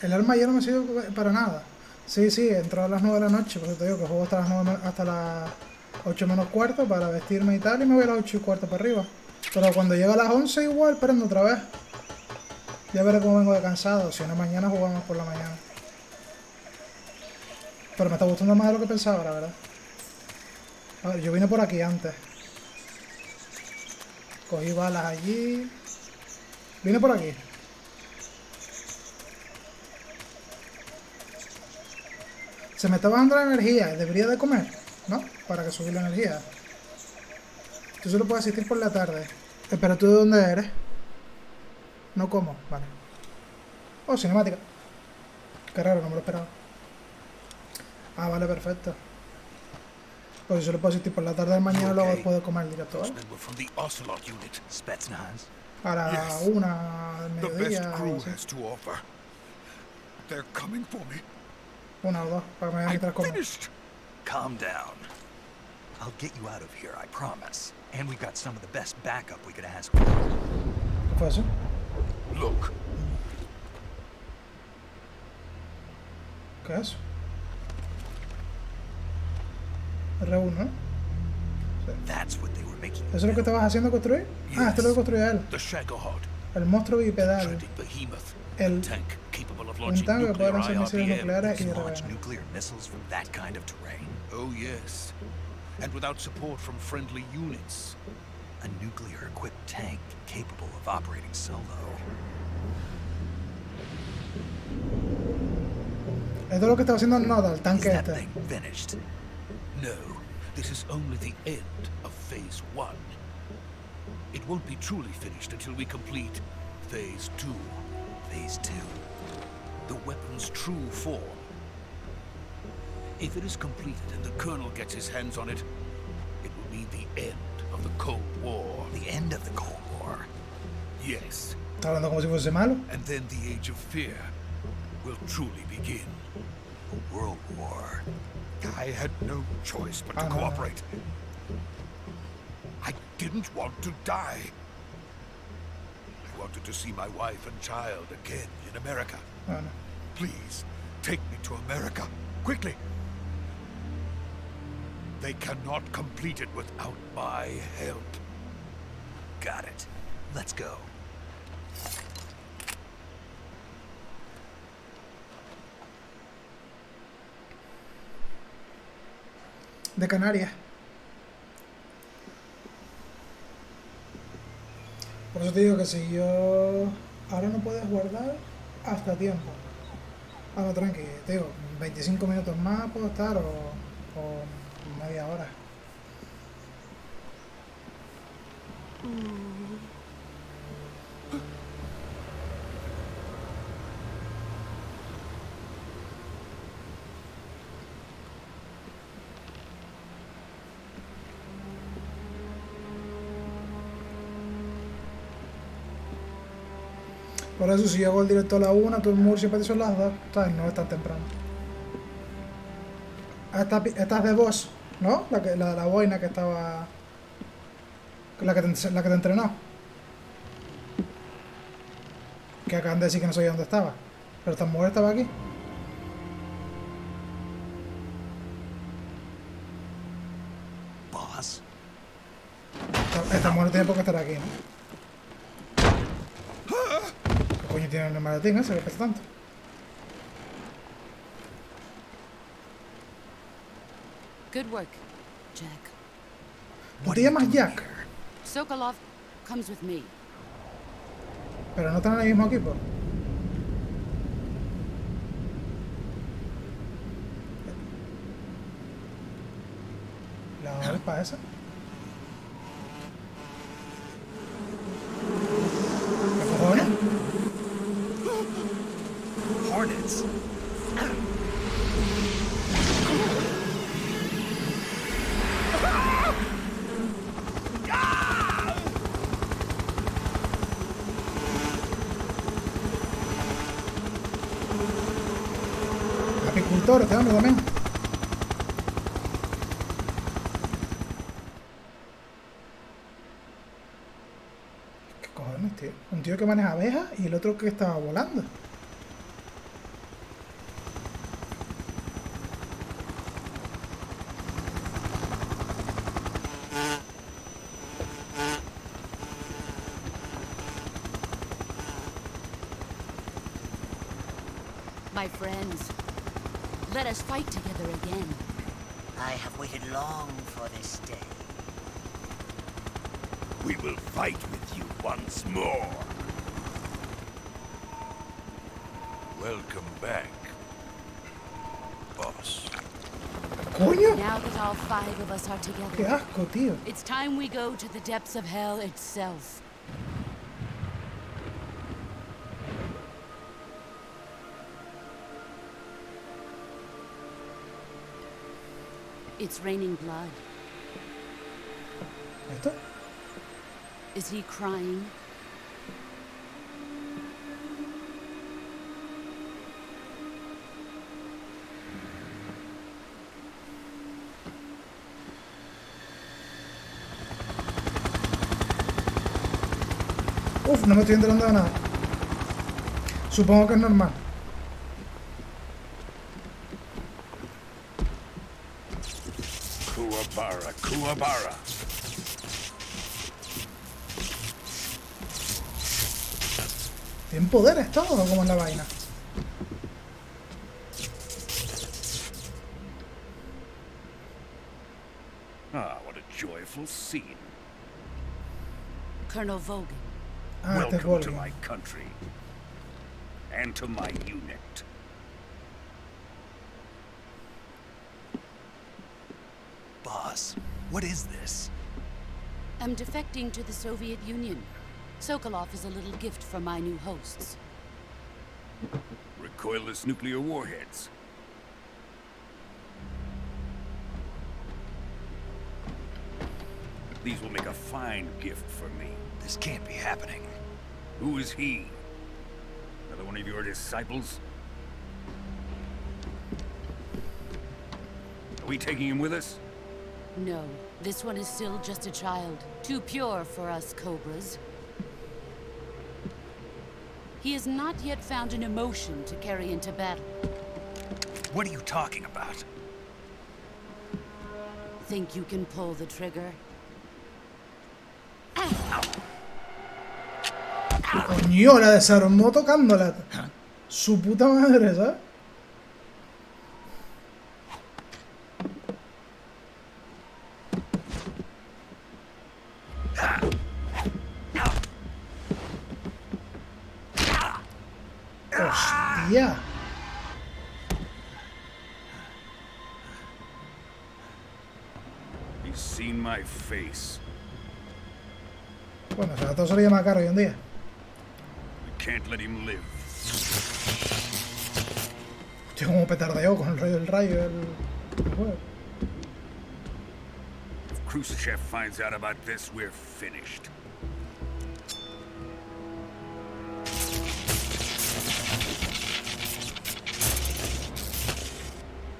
El arma ya no me sirve para nada. Sí, entró a las 9 de la noche, porque te digo que juego hasta las 9, hasta las 8 menos cuarto para vestirme y tal, y me voy a las 8 y cuarto para arriba. Pero cuando llega a las 11 igual, prendo otra vez. Ya veré cómo vengo de cansado, si no mañana jugamos por la mañana. Pero me está gustando más de lo que pensaba, la verdad. A ver, yo vine por aquí antes. Cogí balas allí. Vine por aquí. Se me está bajando la energía. Debería de comer, ¿no? Para que subir la energía. Tú solo puedes asistir por la tarde. Pero tú de dónde eres. No como, vale. Oh, cinemática. Qué raro, no me lo esperaba. Ah, vale, perfecto. Pues yo lo puedo asistir por la tarde de mañana y luego puedo comer directo, ¿vale? A la 1 del mediodía o así. 1 o 2, para que me vean mientras como. Calm down. I'll get you out of here, I promise. And we got some of the best backup we could ask for. ¿Qué fue eso? Look. ¿Qué es eso? R1, ¿no? Sí. ¿Eso es lo que estabas haciendo construir? Ah, esto lo construía él. El monstruo bipedal. Un tanque que puede lanzar misiles nucleares y Oh yes. And without support from friendly units. A nuclear-equipped tank capable of operating solo. Esto es lo que estaba haciendo Noda, el tanque este. No, this is only the end of Phase 1. It won't be truly finished until we complete Phase 2. Phase 2. The weapon's true form. If it is completed and the Colonel gets his hands on it, it will mean the end of the Cold War. The end of the Cold War? Yes. ¿Está hablando como si fuese malo? And then the Age of Fear will truly begin. A world war. I had no choice but to cooperate. I didn't want to die. I wanted to see my wife and child again in America. Please, take me to America, quickly. They cannot complete it without my help. Got it. Let's go. De Canarias. Por eso te digo que si yo... Ahora no puedes guardar hasta tiempo. Ah, no, tranqui. Te digo, 25 minutos más puedo estar o media hora. Por eso si yo hago el directo a la 1, tú en Murcia para ti son las 2, ¿sabes? No es tan temprano. Esta es de boss, ¿no? La boina que estaba... La que te entrenó. Que acaban de decir que no sabía dónde estaba. Pero esta mujer estaba aquí. Boss. Esta mujer tiene por qué estar aquí, ¿no? ¿Qué coño tiene en el maletín ese que pesa tanto? Good work, Jack. ¿No te llamas Jack? Sokolov comes with me. Pero no están en el mismo equipo. ¿La alpa esa? hornets. Apicultor, este hombre también. ¿Qué cojones, tío? Un tío que maneja abejas y el otro que estaba volando. My friends, let us fight together again. I have waited long for this day. We will fight with you once more. Welcome back, boss. ¡Coño! Now that all 5 of us are together, ¡Qué asco, tío! it's time we go to the depths of hell itself. It's raining blood. ¿Esto? Is he crying? Uf, no me estoy enterando de nada. Supongo que es normal. Kuwabara, Kuwabara. ¿Tienen poderes todos o cómo es la vaina? Ah, what a joyful scene. Colonel Vogan. Ah, este es Welcome to Volgan. my country. And to my unit. Boss, what is this? I'm defecting to the Soviet Union. Sokolov is a little gift from my new hosts. Recoilless nuclear warheads. These will make a fine gift for me. This can't be happening. Who is he? Another one of your disciples? Are we taking him with us? No, this one is still just a child. Too pure for us Cobras. He has not yet found an emotion to carry into battle. What are you talking about? Think you can pull the trigger? Coño, la desarmó tocándola. Su puta madre, ¿sabes? Hostia. He's seen my face. Bueno, o sea, todo se le llama caro hoy en día. We can't let him live. Hostia, como petardeo con el rollo del rayo el juego. If Khrushchev finds out about this, we're finished.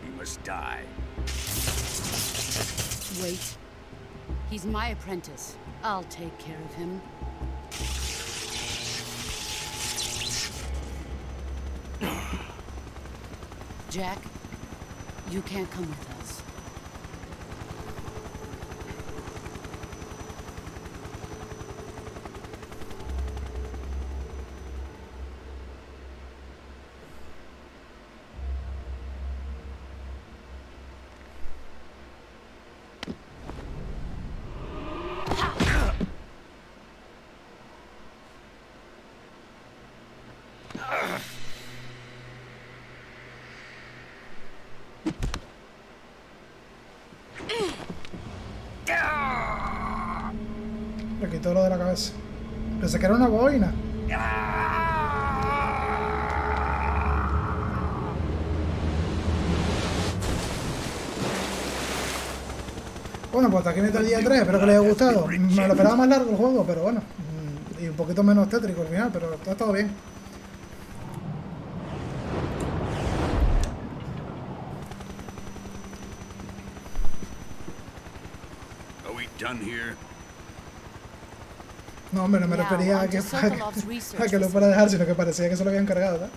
He must die. Wait. He's my apprentice. I'll take care of him. Jack, you can't come with us. Le quitó lo de la cabeza. Pensé que era una boina. Bueno, pues hasta aquí está el día 3, espero que les haya gustado. Me lo esperaba más largo el juego, pero bueno. Y un poquito menos tétrico al final, pero todo ha estado bien. Are we done here? No, hombre, no me refería a que lo fuera a dejar, sino que parecía que se lo habían cargado, ¿verdad?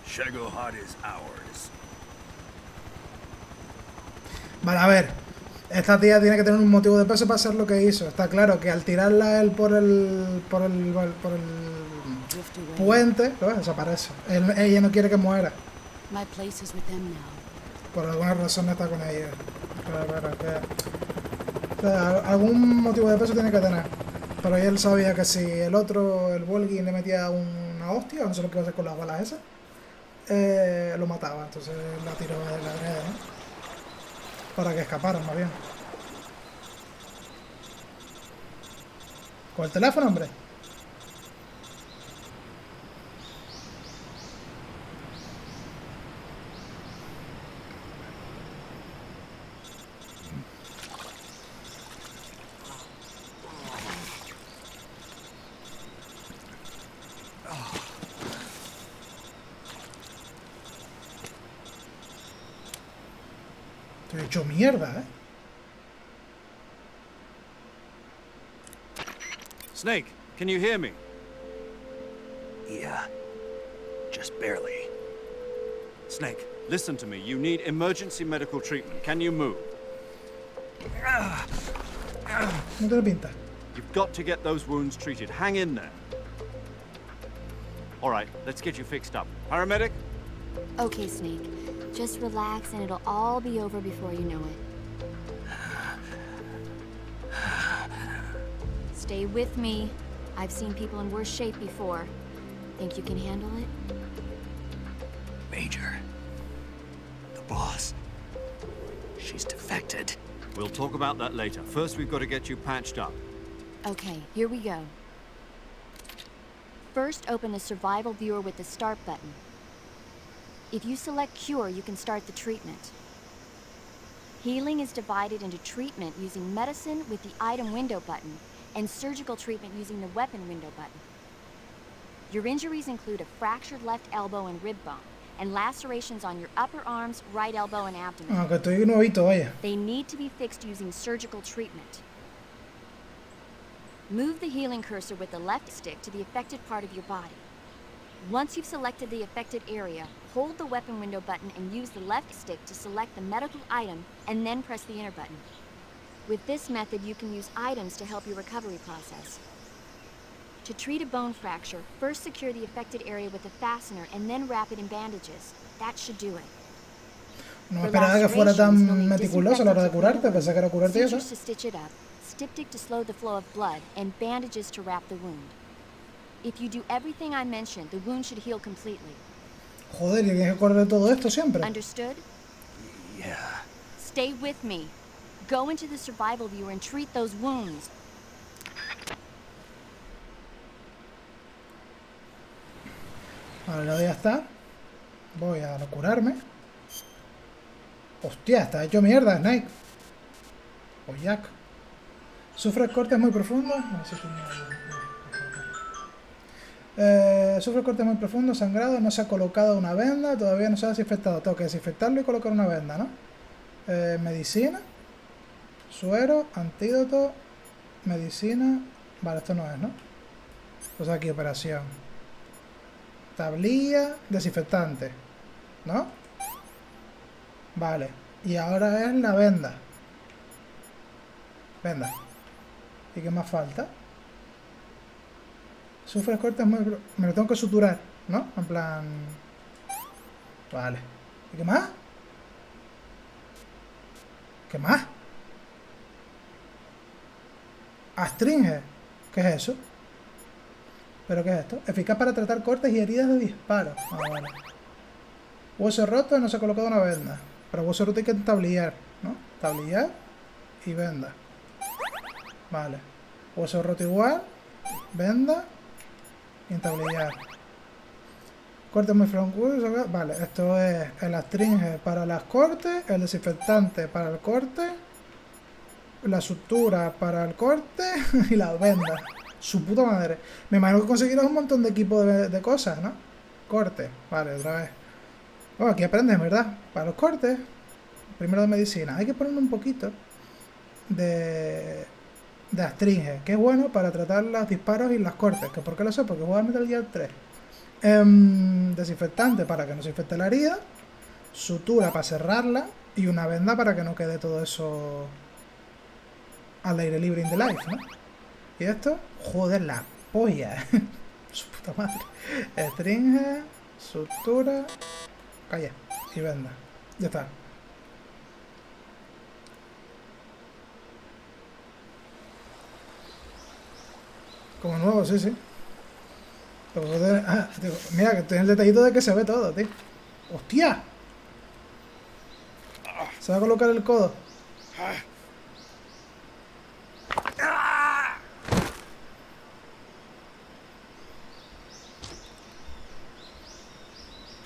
Shagohod is ours. Vale, a ver. Esta tía tiene que tener un motivo de peso para hacer lo que hizo. Está claro que al tirarla a él por el puente, ¿lo ves? Desaparece. Ella no quiere que muera. Por alguna razón está con ella. O sea, algún motivo de peso tiene que tener. Pero él sabía que si el otro, el Volgin, le metía una hostia, no sé lo que iba a hacer con las balas esas, lo mataba. Entonces la tiró de la adrede, ¿no? Para que escaparan, más bien. ¿Con el teléfono, hombre? Estoy hecho mierda, ¿eh? Snake, can you hear me? Yeah. Just barely. Snake, listen to me. You need emergency medical treatment. Can you move? No te lo pinta. You've got to get those wounds treated. Hang in there. All right, let's get you fixed up. Paramedic? Okay, Snake. Just relax and it'll all be over before you know it. Stay with me. I've seen people in worse shape before. Think you can handle it? Major. The boss. She's defected. We'll talk about that later. First, we've got to get you patched up. Okay, here we go. First, open the survival viewer with the start button. If you select cure, you can start the treatment. Healing is divided into treatment using medicine with the item window button and surgical treatment using the weapon window button. Your injuries include a fractured left elbow and rib bone, and lacerations on your upper arms, right elbow, and abdomen. Ah, que estoy nuevito, vaya. They need to be fixed using surgical treatment. Move the healing cursor with the left stick to the affected part of your body. Once you've selected the affected area, hold the weapon window button and use the left stick to select the medical item, and then press the enter button. With this method, you can use items to help your recovery process. To treat a bone fracture, first secure the affected area with a fastener and then wrap it in bandages. That should do it. No esperaba que fuera tan meticuloso a la hora de curarte, pensé que era curarte y eso. Stitches to stitch it up, styptic to slow the flow of blood, and bandages to wrap the wound. If you do everything I mentioned, the wound should heal completely. Joder, y tienes que correr todo esto siempre. Understood? Yeah. Stay with me. Go into the survival viewer and treat those wounds. Vale, ya está. Voy a curarme. Hostia, está hecho mierda, Snake. O Jack. Sufre cortes muy profundos. Sufre cortes muy profundos, sangrado, no se ha colocado una venda, todavía no se ha desinfectado. Tengo que desinfectarlo y colocar una venda, ¿no? Medicina, suero, antídoto, medicina. Vale, esto no es, ¿no? Pues aquí, operación. Tablilla, desinfectante, ¿no? Vale, y ahora es la venda. Venda. ¿Y qué más falta? Sufre cortes muy... Me lo tengo que suturar, ¿no? En plan... Vale. ¿Y qué más? ¿Qué más? Astringe. ¿Qué es eso? ¿Pero qué es esto? Eficaz para tratar cortes y heridas de disparo. Ah, vale. Hueso roto y no se ha colocado una venda. Pero hueso roto hay que tablillar, ¿no? Tablillar y venda. Vale. Hueso roto igual. Venda. Y tablillar. Corte muy francuso. Vale, esto es el astringe para las cortes, el desinfectante para el corte, la sutura para el corte y las vendas. Su puta madre. Me imagino que conseguirás un montón de equipo de cosas, ¿no? Corte. Vale, otra vez. Oh, aquí aprendes, ¿verdad? Para los cortes. Primero de medicina. Hay que ponerle un poquito de astringe, que es bueno para tratar los disparos y las cortes. ¿Que ¿Por qué lo sé? Porque juego a Metal Gear 3. Desinfectante para que no se infecte la herida. Sutura para cerrarla. Y una venda para que no quede todo eso al aire libre in the life, ¿no? Y esto, joder, la polla. Su puta madre. Estringe, sutura, calla y venda. Ya está. Como nuevo, sí, sí. Mira, que tiene el detallito de que se ve todo, tío. ¡Hostia! Se va a colocar el codo.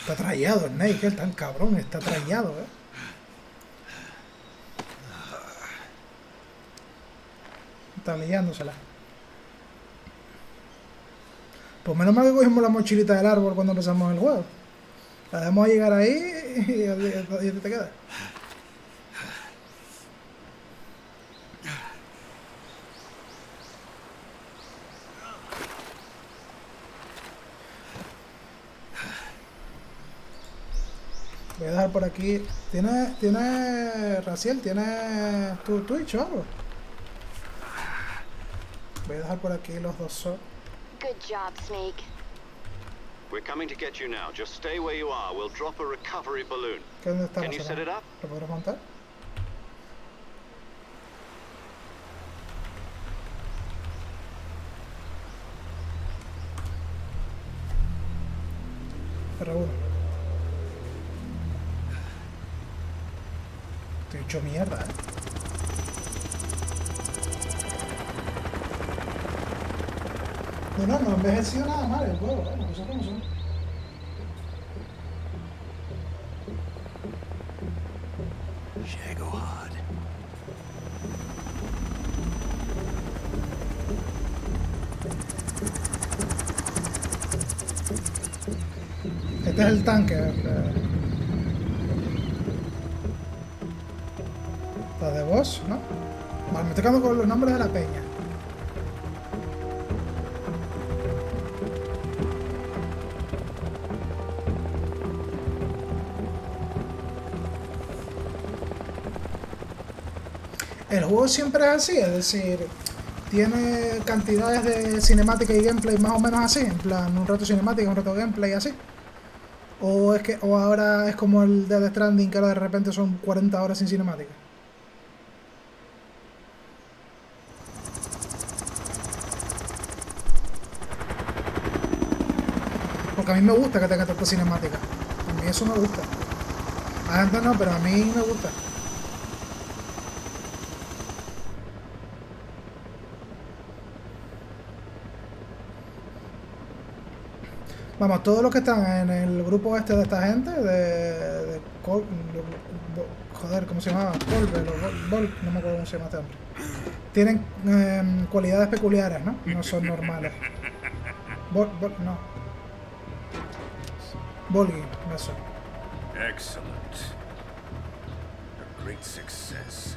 Está trallado Snake, el tan cabrón, está trallado, Está liándosela. Pues menos mal que cogimos la mochilita del árbol cuando empezamos el juego. La dejamos llegar ahí y te quedas. Voy a dejar por aquí. ¿Tiene Raciel? ¿Tiene tu Twitch o algo? Voy a dejar por aquí los dos. Good job, Snake. We're coming to get you now. Just stay where you are. We'll drop a recovery balloon. ¿Dónde está? Can you set it up? ¿Lo podrás montar? Pero uno. Estoy hecho mierda, No ha envejecido nada mal el juego, las cosas como son. Shagohod. Este es el tanque. La de boss, ¿no? Vale, me estoy quedando con los nombres de la peña. El juego siempre es así, es decir, tiene cantidades de cinemática y gameplay más o menos así, en plan un rato cinemática, un rato gameplay así. O ahora es como el de Death Stranding, que ahora de repente son 40 horas sin cinemática. Porque a mí me gusta que tenga tanta cinemática. A mí eso me gusta. A gente no, pero a mí me gusta. Vamos, todos los que están en el grupo este de esta gente, joder, ¿cómo se llamaba? No me acuerdo cómo se llama este hombre. Tienen cualidades peculiares, ¿no? No son normales. No. Volgi, eso. Excellent. A great success.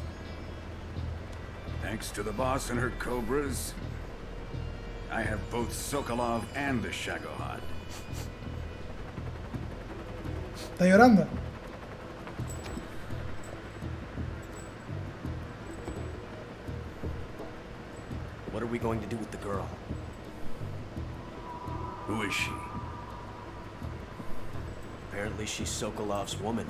Thanks to the boss and her cobras, I have both Sokolov and the Shagohod. ¿Está llorando? What are we going to do with the girl? Who is she? Apparently she's Sokolov's woman.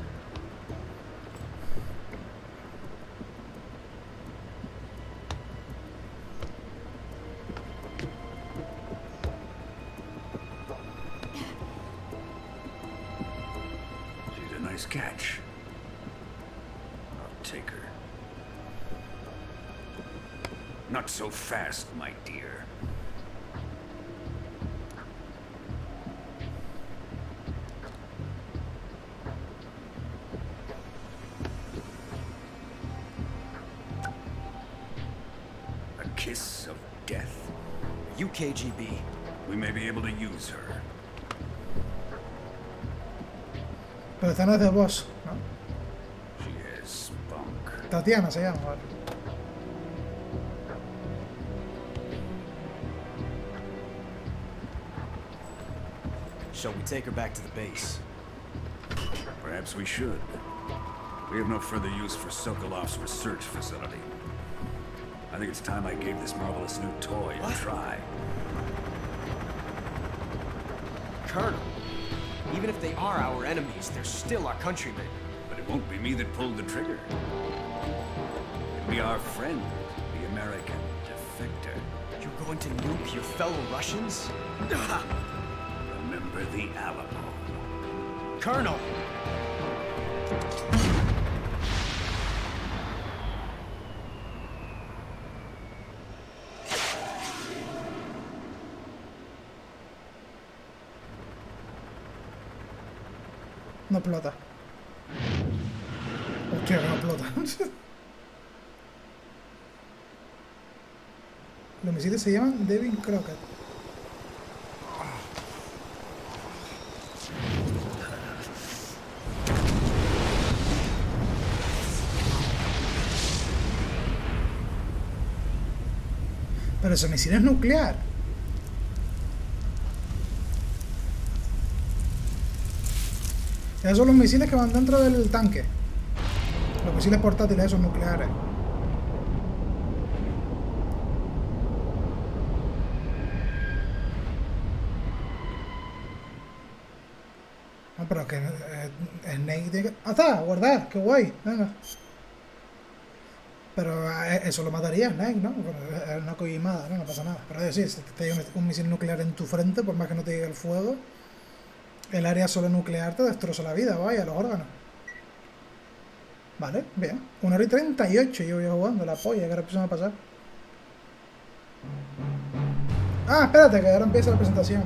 She's a nice catch. I'll take her. Not so fast, my dear. kiss of death? You KGB. We may be able to use her. Pero esta no es de Boss, ¿no? She has spunk. Tatiana se llama, vale. Shall we take her back to the base? Perhaps we should. We have no further use for Sokolov's research facility. I think it's time I gave this marvelous new toy a try. Colonel, even if they are our enemies, they're still our countrymen. But it won't be me that pulled the trigger. It'll be our friend, the American defector. You're going to nuke your fellow Russians? Remember the Alamo. Colonel! No explota. Hostia, que no explota. Los misiles se llaman Devin Crockett. Pero ese misil es nuclear. Esos son los misiles que van dentro del tanque. Los misiles portátiles, esos nucleares. Ah, pero que Snake tiene que... ¡Ah, está! ¡Guardar! ¡Qué guay! Venga. Pero eso lo mataría Snake, ¿no? Bueno, es una coimada, ¿no? No pasa nada. Pero sí, si te hay un misil nuclear en tu frente, por más que no te llegue el fuego, el área solo nuclear te destroza la vida, vaya, los órganos. Vale, bien. 1 hora y 38 yo voy jugando, la polla, que ahora empieza a pasar. Ah, espérate, que ahora empieza la presentación.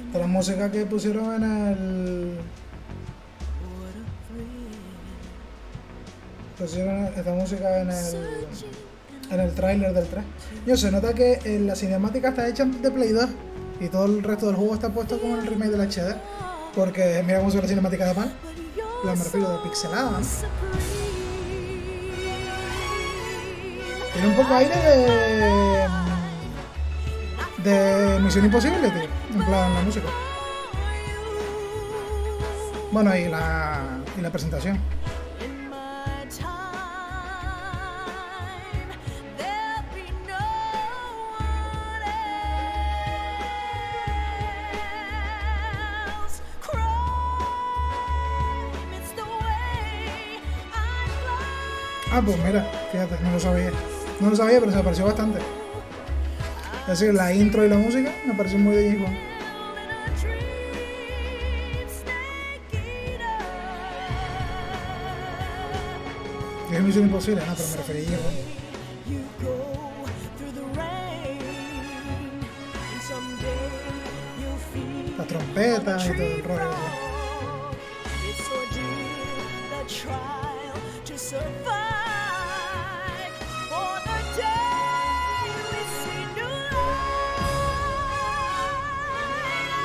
Esta es la música que pusieron en el... Pusieron esta música en el tráiler del 3. Yo se nota que la cinemática está hecha de Play 2 y todo el resto del juego está puesto como en el remake del HD. Porque mira cómo se ve la cinemática de mal. La me refiero de pixelada, ¿no? Tiene un poco aire de Misión Imposible, tío. En plan, la música. Bueno, y la presentación. Ah, pues mira, fíjate, no lo sabía. No lo sabía, pero se me pareció bastante. Es decir, la intro y la música me pareció muy de James Bond. Es Misión Imposible, no, pero me refería a James Bond. La trompeta y todo el rollo.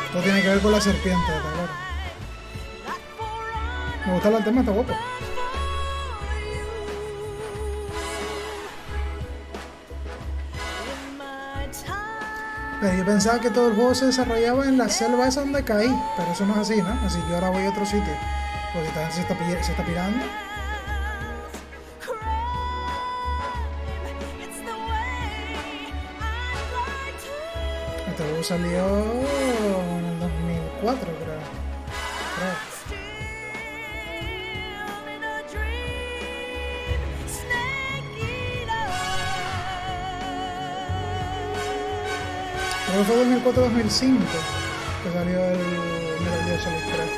Esto tiene que ver con la serpiente, claro. Me gusta el tema, está guapo. Pero yo pensaba que todo el juego se desarrollaba en la selva esa donde caí, pero eso no es así, ¿no? Así que ahora voy a otro sitio. Porque también se está pirando. Este juego salió en el 2004, creo. Creo que fue 2004-2005 que salió el Metal Gear Solid 3.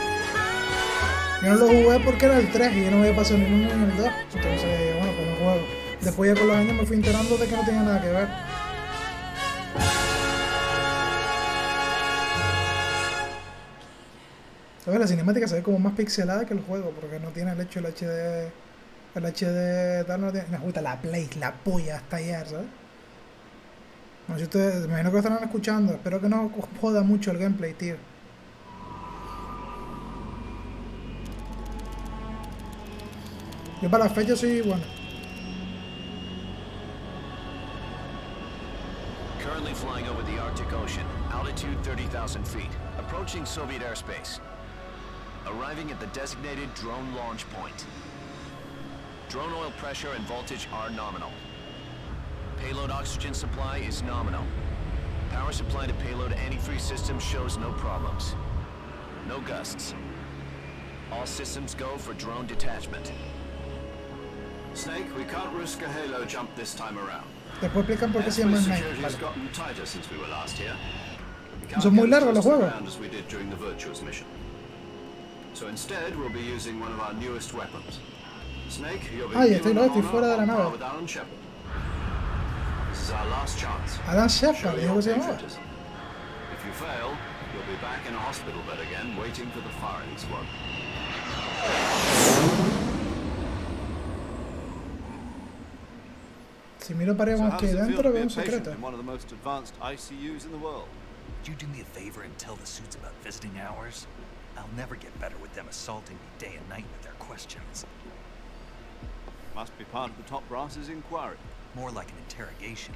Yo no lo jugué porque era el 3 y yo no había pasado ni el 1 ni el 2. Entonces, bueno, pues no juego. Después ya con los años me fui enterando de que no tenía nada que ver. ¿Sabes? La cinemática se ve como más pixelada que el juego, porque no tiene el hecho del HD. El HD tal no tiene. Me gusta la Play, la polla hasta allá, ¿sabes? No sé si ustedes, me imagino que lo estarán escuchando. Espero que no os joda mucho el gameplay, tío. Yo para la fecha soy bueno. Currently flying over the Arctic Ocean, altitude 30,000 feet, approaching Soviet airspace. Arriving at the designated drone launch point. Drone oil pressure and voltage are nominal. Payload oxygen supply is nominal. Power supply to payload antifreeze system shows no problems. No gusts. All systems go for drone detachment. Snake, we can't risk a halo jump this time around. Después explican por qué se llama Snake. Has gotten tighter since we were last here. Son muy largos los juegos. As we did during the Virtuous mission. So instead, we'll be using one of our newest weapons. Snake, you'll be given estoy fuera de la nave. with Alan Shepard. This is our last chance. Alan Shepard, dijo que se llamaba. If you fail, you'll be back in a hospital bed again, waiting for the firing squad. Si miro para allá que dentro veo un secreto. In one of the most advanced ICUs in the world. Would you do me a favor and tell the suits about visiting hours? I'll never get better with them assaulting me day and night with their questions. Must be part of the top brass's inquiry. More like an interrogation.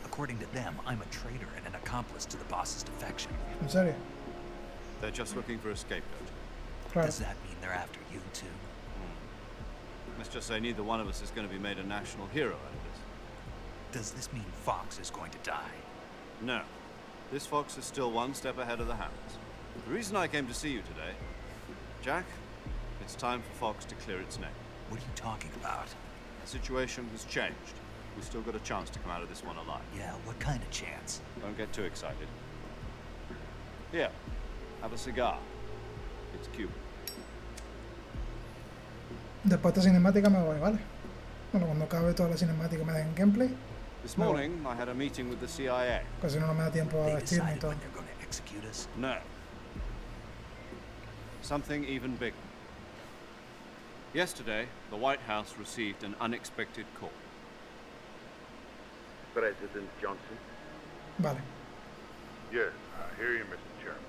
According to them, I'm a traitor and an accomplice to the boss's defection. ¿En serio? They're just looking for a scapegoat. Claro. Does that mean they're after you too? Let's just say neither one of us is going to be made a national hero out of this. Does this mean Fox is going to die? No. This Fox is still one step ahead of the Hounds. The reason I came to see you today, Jack, it's time for Fox to clear its name. What are you talking about? The situation has changed. We've still got a chance to come out of this one alive. Yeah, what kind of chance? Don't get too excited. Here, have a cigar. It's Cuban. Después de esta cinemática me voy, ¿vale? Bueno, cuando acabe toda la cinemática me den gameplay. This morning, I had a meeting with the CIA. Casi no me da tiempo a vestirme y todo. When they're going to execute us? No. Something even bigger. Yesterday, the White House received an unexpected call. President Johnson? Vale. Yes, I hear you, Mr. Chairman.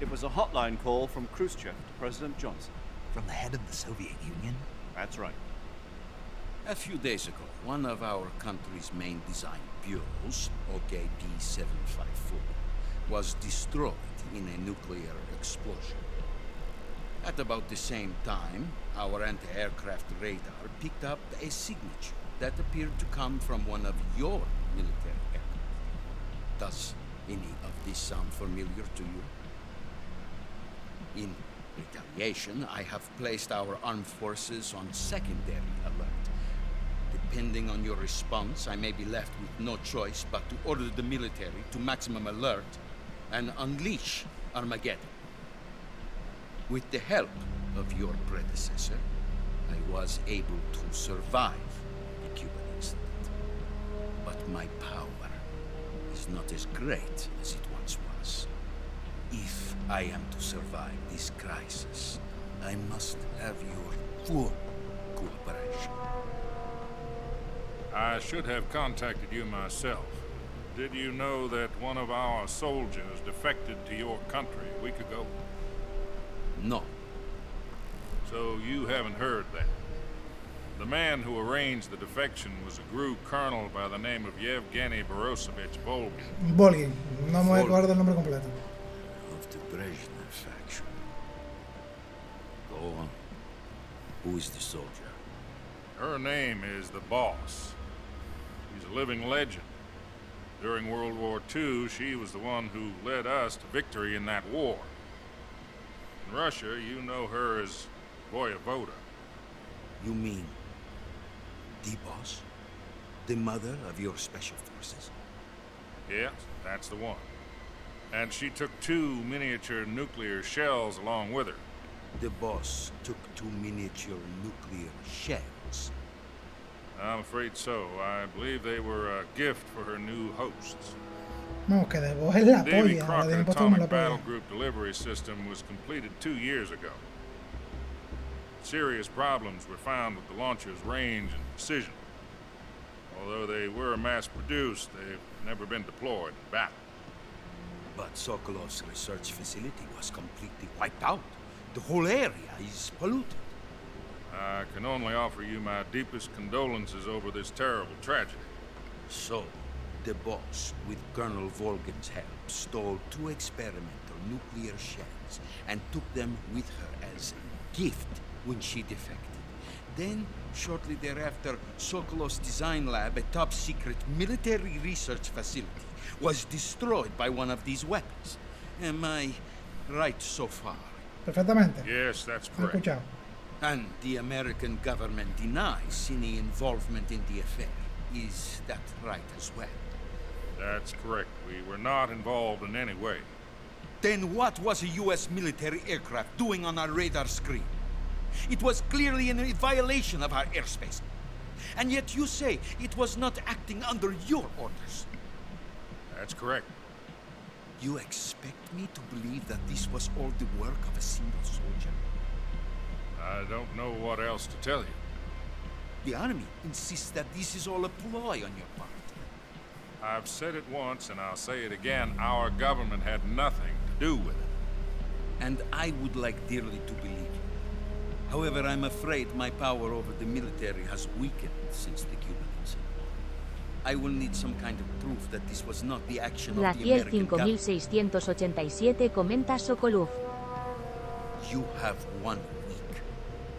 It was a hotline call from Khrushchev to President Johnson. From the head of the Soviet Union? That's right. A few days ago, one of our country's main design bureaus, OKD-754, was destroyed in a nuclear explosion. At about the same time, our anti-aircraft radar picked up a signature that appeared to come from one of your military aircraft. Does any of this sound familiar to you? In retaliation, I have placed our armed forces on secondary alert. Depending on your response, I may be left with no choice but to order the military to maximum alert and unleash Armageddon. With the help of your predecessor, I was able to survive the Cuban incident. But my power is not as great as it once was. If I am to survive this crisis, I must have your full cooperation. I should have contacted you myself. Did you know that one of our soldiers defected to your country a week ago? No. So you haven't heard that. The man who arranged the defection was a GRU colonel by the name of Yevgeny Borosovich Volgin. Volgin, no me voy a acordar del nombre completo. Of the Brezhnev faction. Go on. Who is the soldier? Her name is the Boss. She's a living legend. During World War II, she was the one who led us to victory in that war. In Russia, you know her as Voyevoda. You mean the Boss? The mother of your special forces? Yes, that's the one. And she took 2 miniature nuclear shells along with her. The Boss took 2 miniature nuclear shells? I'm afraid so. I believe they were a gift for her new hosts. No, que de vos es la Davy polla. La de Crockett impostor no es la Atomic Battle polla. Group delivery system was completed 2 years ago. Serious problems were found with the launcher's range and precision. Although they were mass-produced, they've never been deployed in battle. But Sokolov's research facility was completely wiped out. The whole area is polluted. I can only offer you my deepest condolences over this terrible tragedy. So, the boss, with Colonel Volgin's help, stole 2 experimental nuclear shells and took them with her as a gift when she defected. Then, shortly thereafter, Sokolov's design lab, a top-secret military research facility, was destroyed by one of these weapons. Am I right so far? Perfectamente. Yes, that's He correct. escuchado. And the American government denies any involvement in the affair. Is that right as well? That's correct. We were not involved in any way. Then what was a U.S. military aircraft doing on our radar screen? It was clearly in a violation of our airspace. And yet you say it was not acting under your orders. That's correct. You expect me to believe that this was all the work of a single soldier? I don't know what else to tell you. The Army insists that this is all a ploy on your part. I've said it once and I'll say it again. Our government had nothing to do with it. And I would like dearly to believe you. However, I'm afraid my power over the military has weakened since the Cuban incident. I will need some kind of proof that this was not the action of the Graciel American government. 5687 comenta Sokolov. You have 1 week.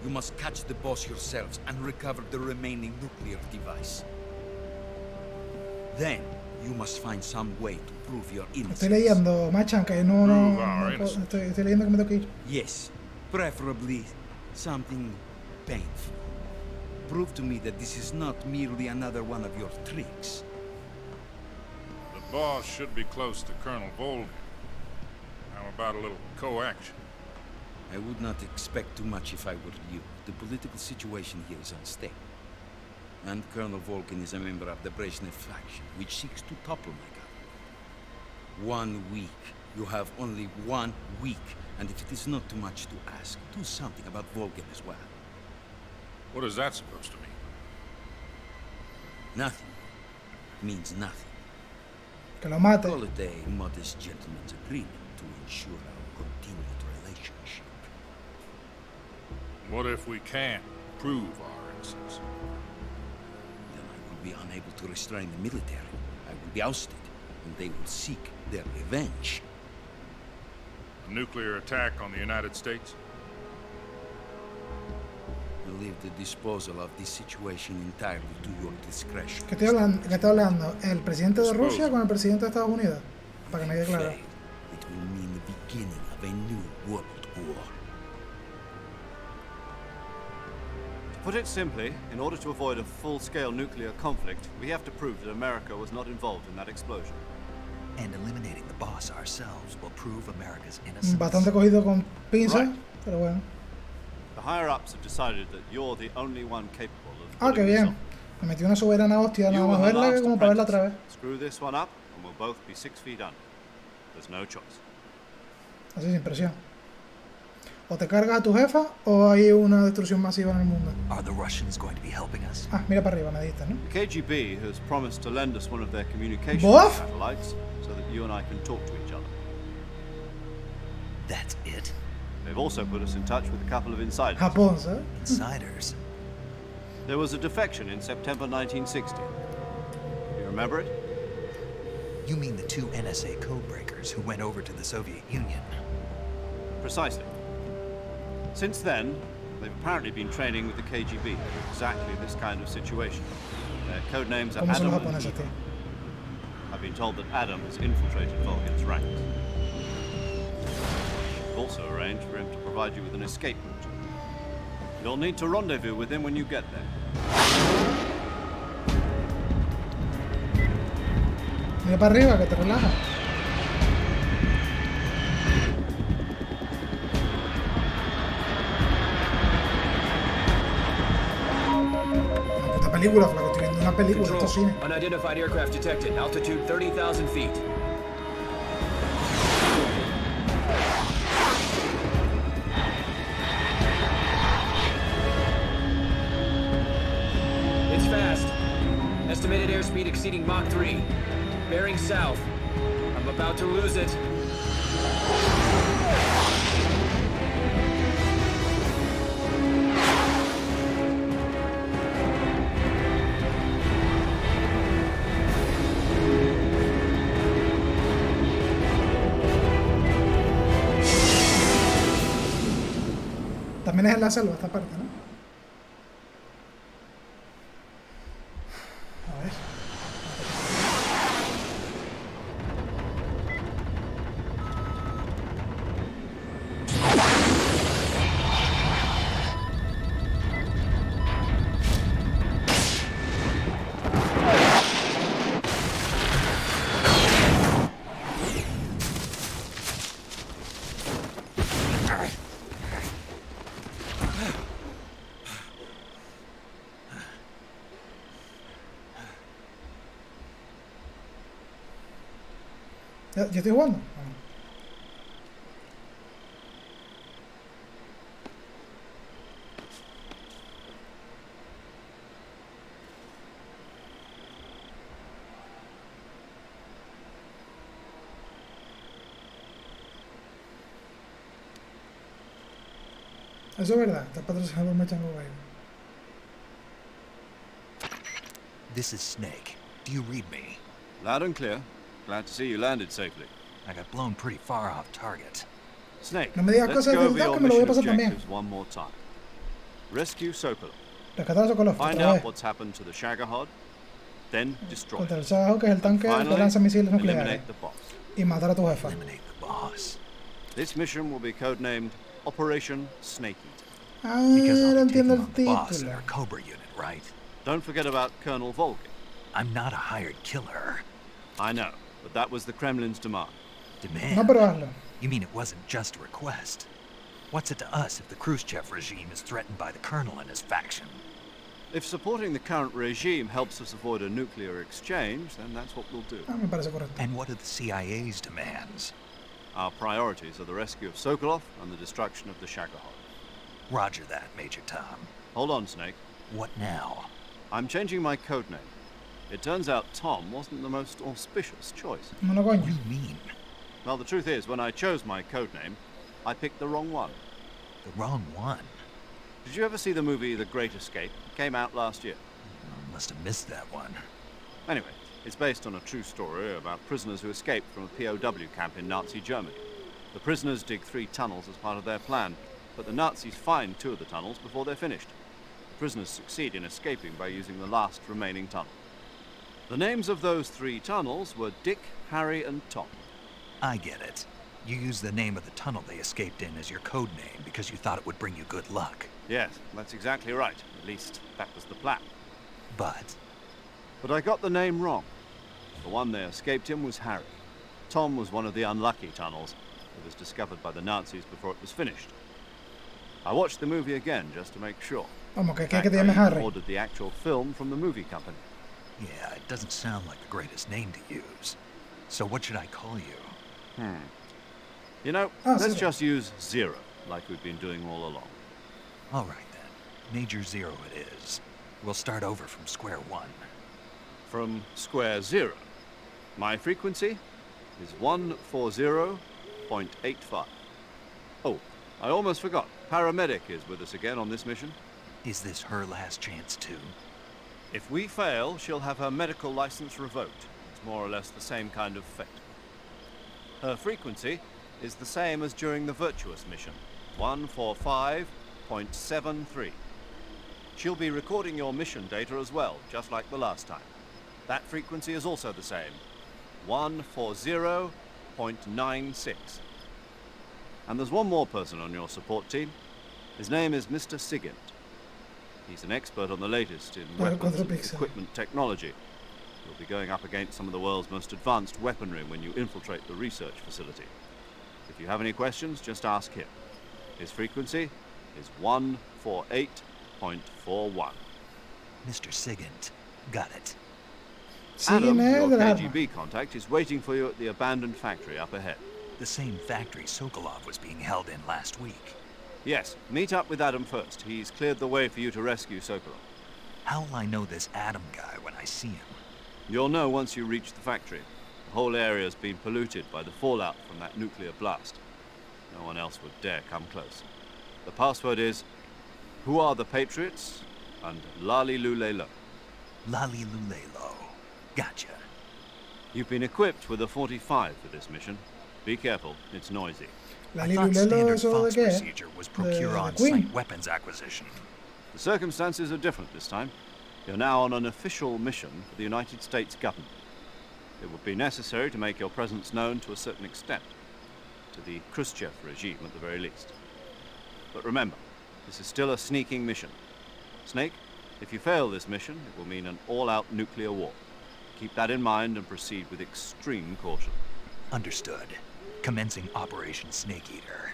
You must catch the boss yourselves and recover the remaining nuclear device. Then, you must find some way to prove your innocence. Estoy leyendo, Machan, que estoy leyendo que me tengo que ir. Yes, preferably something painful. Prove to me that this is not merely another one of your tricks. The boss should be close to Colonel Volgin. How about a little co-action? I would not expect too much if I were you. The political situation here is unstable. And Colonel Volgin is a member of the Brezhnev faction, which seeks to topple my government. 1 week. You have only 1 week. And if it is not too much to ask, do something about Volgin as well. What is that supposed to mean? Nothing. It means nothing. Que lo mate. Call it a modest gentleman's agreement to ensure our continued relationship. What if we can't prove our innocence? Then I will be unable to restrain the military. I will be ousted, and they will seek their revenge. A nuclear attack on the United States? I leave the disposal of this situation entirely to your discretion. ¿Qué está hablando? ¿El presidente de Rusia con el presidente de Estados Unidos? Para que me quede claro. It will mean the beginning of a new world war. To put it simply, in order to avoid a full-scale nuclear conflict, we have to prove that America was not involved in that explosion. And eliminating the boss ourselves will prove America's innocence. Bastante cogido con pinzas, Right. pero bueno. The higher-ups have decided that you're the only one capable of Ah, qué pulling this bien. off. Me metió una soberana hostia nada You más were her verla que last como para verla otra vez. apprentice. Screw this one up, and we'll both be 6 feet under. There's no choice. Así sin presión. O te cargas a tu jefa o hay una destrucción masiva en el mundo. Are the Russians going to be helping us? Ah, mira para arriba, me dijiste, ¿no? The KGB has promised to lend us one of their communications Bof? satellites so that you and I can talk to each other. That's it? They've also put us in touch with a couple of insiders. Japón, ¿sabes? Insiders? There was a defection in September 1960. You remember it? You mean the 2 NSA codebreakers who went over to the Soviet Union? Precisely. Since then, they've apparently been training with the KGB for exactly this kind of situation. Their code names are ¿Cómo son Adam los and japoneses, Eve. tío? I've been told that Adam has infiltrated Volgin's ranks. We've also arranged for him to provide you with an escape route. You'll need to rendezvous with him when you get there. Mira para arriba, que te relaja. Una puta película, flaco, estoy viendo una película, esto es cine. Unidentified aircraft detected. Altitude 30,000 feet. Estimated airspeed exceeding Mach 3. Bearing south. I'm about to lose it. También es en la selva esta parte, ¿no? A ver. ¿Ya estoy jugando? Eso es verdad, está patrocinado por Machango Baby. This is Snake. Do you read me? Loud and clear. Glad to see you landed safely. I got blown pretty far off target. Snake, No me digas let's cosas go del over DAO your que me lo voy a mission pasar también. objectives one more time. Rescue Sokolov. Rescatar a Sokolov Find otra out vez. what's happened to the Shagohod, then destroy Contra it. el Saga, que es el tanque que Finally, lanza misiles nucleares. eliminate the boss. Y matar a tu jefa. Eliminate the boss. This mission will be codenamed Operation Snake Eater. Ah, Because I'll ahora be taking entiendo el on the boss in título. our Cobra unit, right? Don't forget about Colonel Volgin. I'm not a hired killer. I know, but that was the Kremlin's demand. Demand? No, pero hazlo. You mean it wasn't just a request? What's it to us if the Khrushchev regime is threatened by the colonel and his faction? If supporting the current regime helps us avoid a nuclear exchange, then that's what we'll do. Ah, me parece correcto. And what are the CIA's demands? Our priorities are the rescue of Sokolov and the destruction of the Shagohod. Roger that, Major Tom. Hold on, Snake. What now? I'm changing my codename. It turns out Tom wasn't the most auspicious choice. No, coño. What do you mean? Well, the truth is, when I chose my codename, I picked the wrong one. The wrong one? Did you ever see the movie The Great Escape? It came out last year. I must have missed that one. Anyway, it's based on a true story about prisoners who escaped from a POW camp in Nazi Germany. The prisoners dig 3 tunnels as part of their plan, but the Nazis find 2 of the tunnels before they're finished. The prisoners succeed in escaping by using the last remaining tunnel. The names of those 3 tunnels were Dick, Harry, and Tom. I get it. You used the name of the tunnel they escaped in as your code name because you thought it would bring you good luck. Yes, that's exactly right. At least, that was the plan. But I got the name wrong. The one they escaped in was Harry. Tom was one of the unlucky tunnels. It was discovered by the Nazis before it was finished. I watched the movie again just to make sure. Vamos, que In fact, te I llames even Harry. ordered the actual film from the movie company. yeah, it doesn't sound like the greatest name to use. So what should I call you? You know, let's Zero. just use Zero, like we've been doing all along. All right then. Major Zero it is. We'll start over from square one. From square 0. My frequency is 140.85. Oh, I almost forgot. Paramedic is with us again on this mission. Is this her last chance too? If we fail, she'll have her medical license revoked. It's more or less the same kind of fate. Her frequency is the same as during the Virtuous mission, 145.73. She'll be recording your mission data as well, just like the last time. That frequency is also the same, 140.96. And there's one more person on your support team. His name is Mr. Sigint. He's an expert on the latest in weapons and equipment technology. You'll be going up against some of the world's most advanced weaponry when you infiltrate the research facility. If you have any questions, just ask him. His frequency is 148.41. Mr. Sigint. Got it. Adam, your del arma. KGB contact, is waiting for you at the abandoned factory up ahead. The same factory Sokolov was being held in last week. Yes, meet up with Adam first. He's cleared the way for you to rescue Sokolov. How'll I know this Adam guy when I see him? You'll know once you reach the factory. The whole area has been polluted by the fallout from that nuclear blast. No one else would dare come close. The password is, who are the Patriots? And Lali Lulelo. Lali Lulelo. Gotcha. You've been equipped with a 45 for this mission. Be careful, it's noisy. I thought standard Fox procedure was procure on-site weapons acquisition. The circumstances are different this time. You're now on an official mission for the United States government. It would be necessary to make your presence known to a certain extent. To the Khrushchev regime, at the very least. But remember, this is still a sneaking mission. Snake, if you fail this mission, it will mean an all-out nuclear war. Keep that in mind and proceed with extreme caution. Understood. Commencing Operation Snake Eater.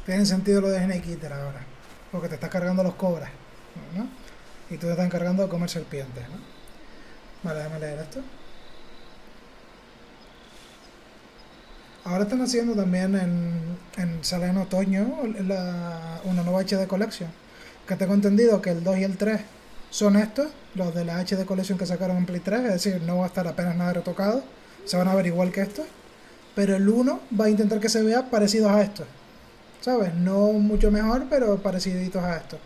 Tiene sentido lo de Snake Eater ahora. Porque te estás cargando los cobras, ¿no? Y tú te estás encargando de comer serpientes, ¿no? Vale, déjame leer esto. Ahora están haciendo también sale en otoño una nueva HD Collection. Que tengo entendido que el 2 y el 3 son estos, los de la HD Collection que sacaron en Play 3, es decir, no va a estar apenas nada retocado, se van a ver igual que estos, pero el 1 va a intentar que se vea parecidos a estos, ¿sabes? No mucho mejor, pero pareciditos a estos.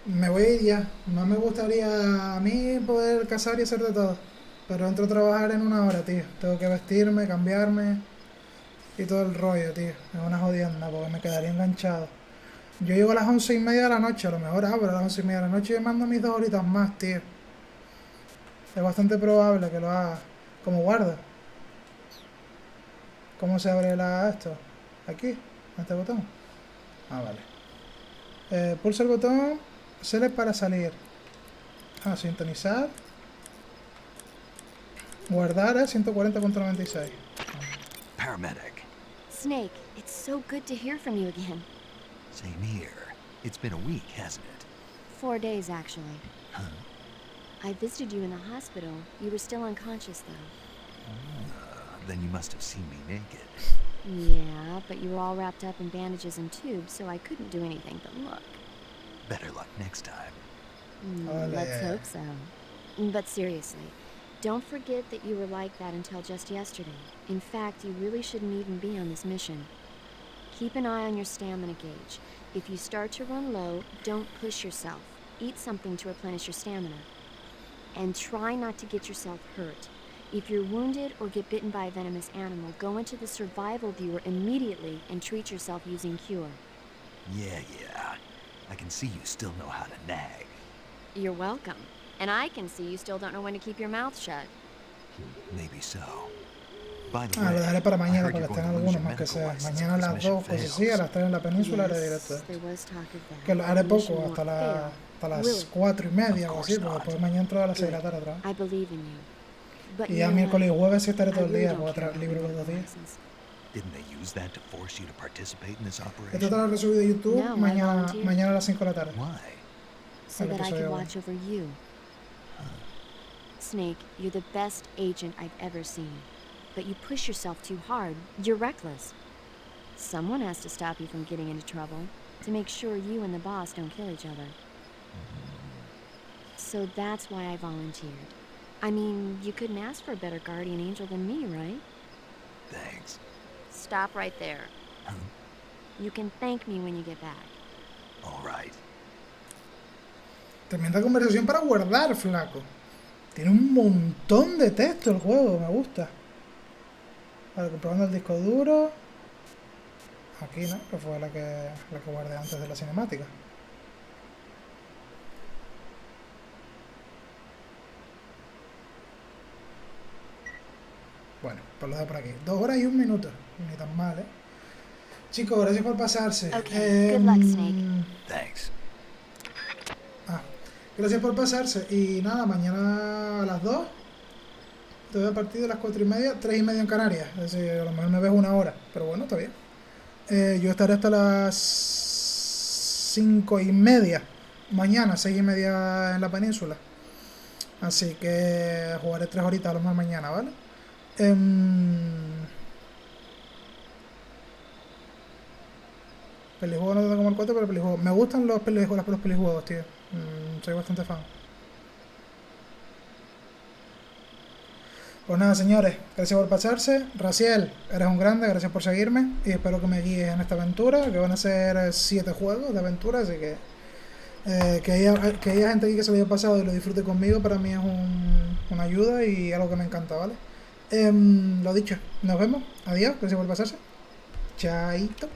Me voy a ir ya. No me gustaría a mí poder cazar y hacer de todo. Pero entro a trabajar en una hora, tío. Tengo que vestirme, cambiarme y todo el rollo, tío. Es una jodienda porque me quedaría enganchado. Yo llego a las 11:30 de la noche, a lo mejor abro a las 11:30 de la noche y me mando mis 2 horitas más, tío. Es bastante probable que lo haga. ¿Cómo guardo? ¿Cómo se abre esto? ¿Aquí? ¿En este botón? Ah, vale. Pulsa el botón. Select para salir. Sintonizar. Guardar 140.96. Paramedic. Snake, it's so good to hear from you again. Same here. It's been a week, hasn't it? 4 days, actually. Huh? I visited you in the hospital. You were still unconscious, though. Then you must have seen me naked. Yeah, but you were all wrapped up in bandages and tubes, so I couldn't do anything but look. Better luck next time. Let's hope so. But seriously, don't forget that you were like that until just yesterday. In fact, you really shouldn't even be on this mission. Keep an eye on your stamina gauge. If you start to run low, don't push yourself. Eat something to replenish your stamina. And try not to get yourself hurt. If you're wounded or get bitten by a venomous animal, go into the survival viewer immediately and treat yourself using Cure. Yeah. I can see you still know how to nag. You're welcome. And I can see you still don't know when to keep your mouth shut. Maybe so. By the Lo way, dejaré para I mañana heard para you're que estén going to lose algunos your más que medical sea. license Mañana a if this las mission 2, cosas así, fails. a las 3 en la península haré directo. There was talk of that. Que lo haré The mission poco, won't hasta fail. las 4:30 o así, Of course porque not. después mañana entro a las 6 de la tarde otra vez. I believe in you. But Y you ya know miércoles y what? jueves sí estaré I todo el really día, don't porque care about libre your los 2 medical días. license. Didn't they use that to force you to participate in this Esto operation? te lo resubido de YouTube No, I mañana volunteered. a las 5 de la tarde. Why? So El that I episodio can uno. watch over you. Snake, you're the best agent I've ever seen. But you push yourself too hard. You're reckless. Someone has to stop you from getting into trouble, to make sure you and the boss don't kill each other. So that's why I volunteered. I mean, you couldn't ask for a better guardian angel than me, right? Thanks. Stop right there. You can thank me when you get back. All right. Tremenda conversación para guardar, flaco. Tiene un montón de texto el juego, me gusta. Vale, comprobando el disco duro. Aquí, ¿no? Que fue la que guardé antes de la cinemática. Bueno, pues lo dejo por aquí. 2 horas y 1 minuto. Ni tan mal, ¿eh? Chicos, gracias por pasarse. Okay, good luck, Snake. Thanks. Gracias por pasarse. Y nada, mañana a las 2. Te voy a partir de las 4:30, 3:30 en Canarias. Es decir, a lo mejor me ves 1 hora. Pero bueno, está bien. Yo estaré hasta las 5:30. Mañana, 6:30 en la península. Así que jugaré 3 horitas a lo mejor mañana, ¿vale? Pelijuegos no tanto como el 4, pero pelijuegos. Me gustan los pelijuegos, tío. Soy bastante fan. Pues nada, señores, gracias por pasarse. Raciel, eres un grande, gracias por seguirme. Y espero que me guíes en esta aventura, que van a ser 7 juegos de aventura, así que haya gente aquí que se lo haya pasado y lo disfrute conmigo, para mí es una ayuda y algo que me encanta, ¿vale? Lo dicho, nos vemos, adiós, gracias por pasarse. Chaito.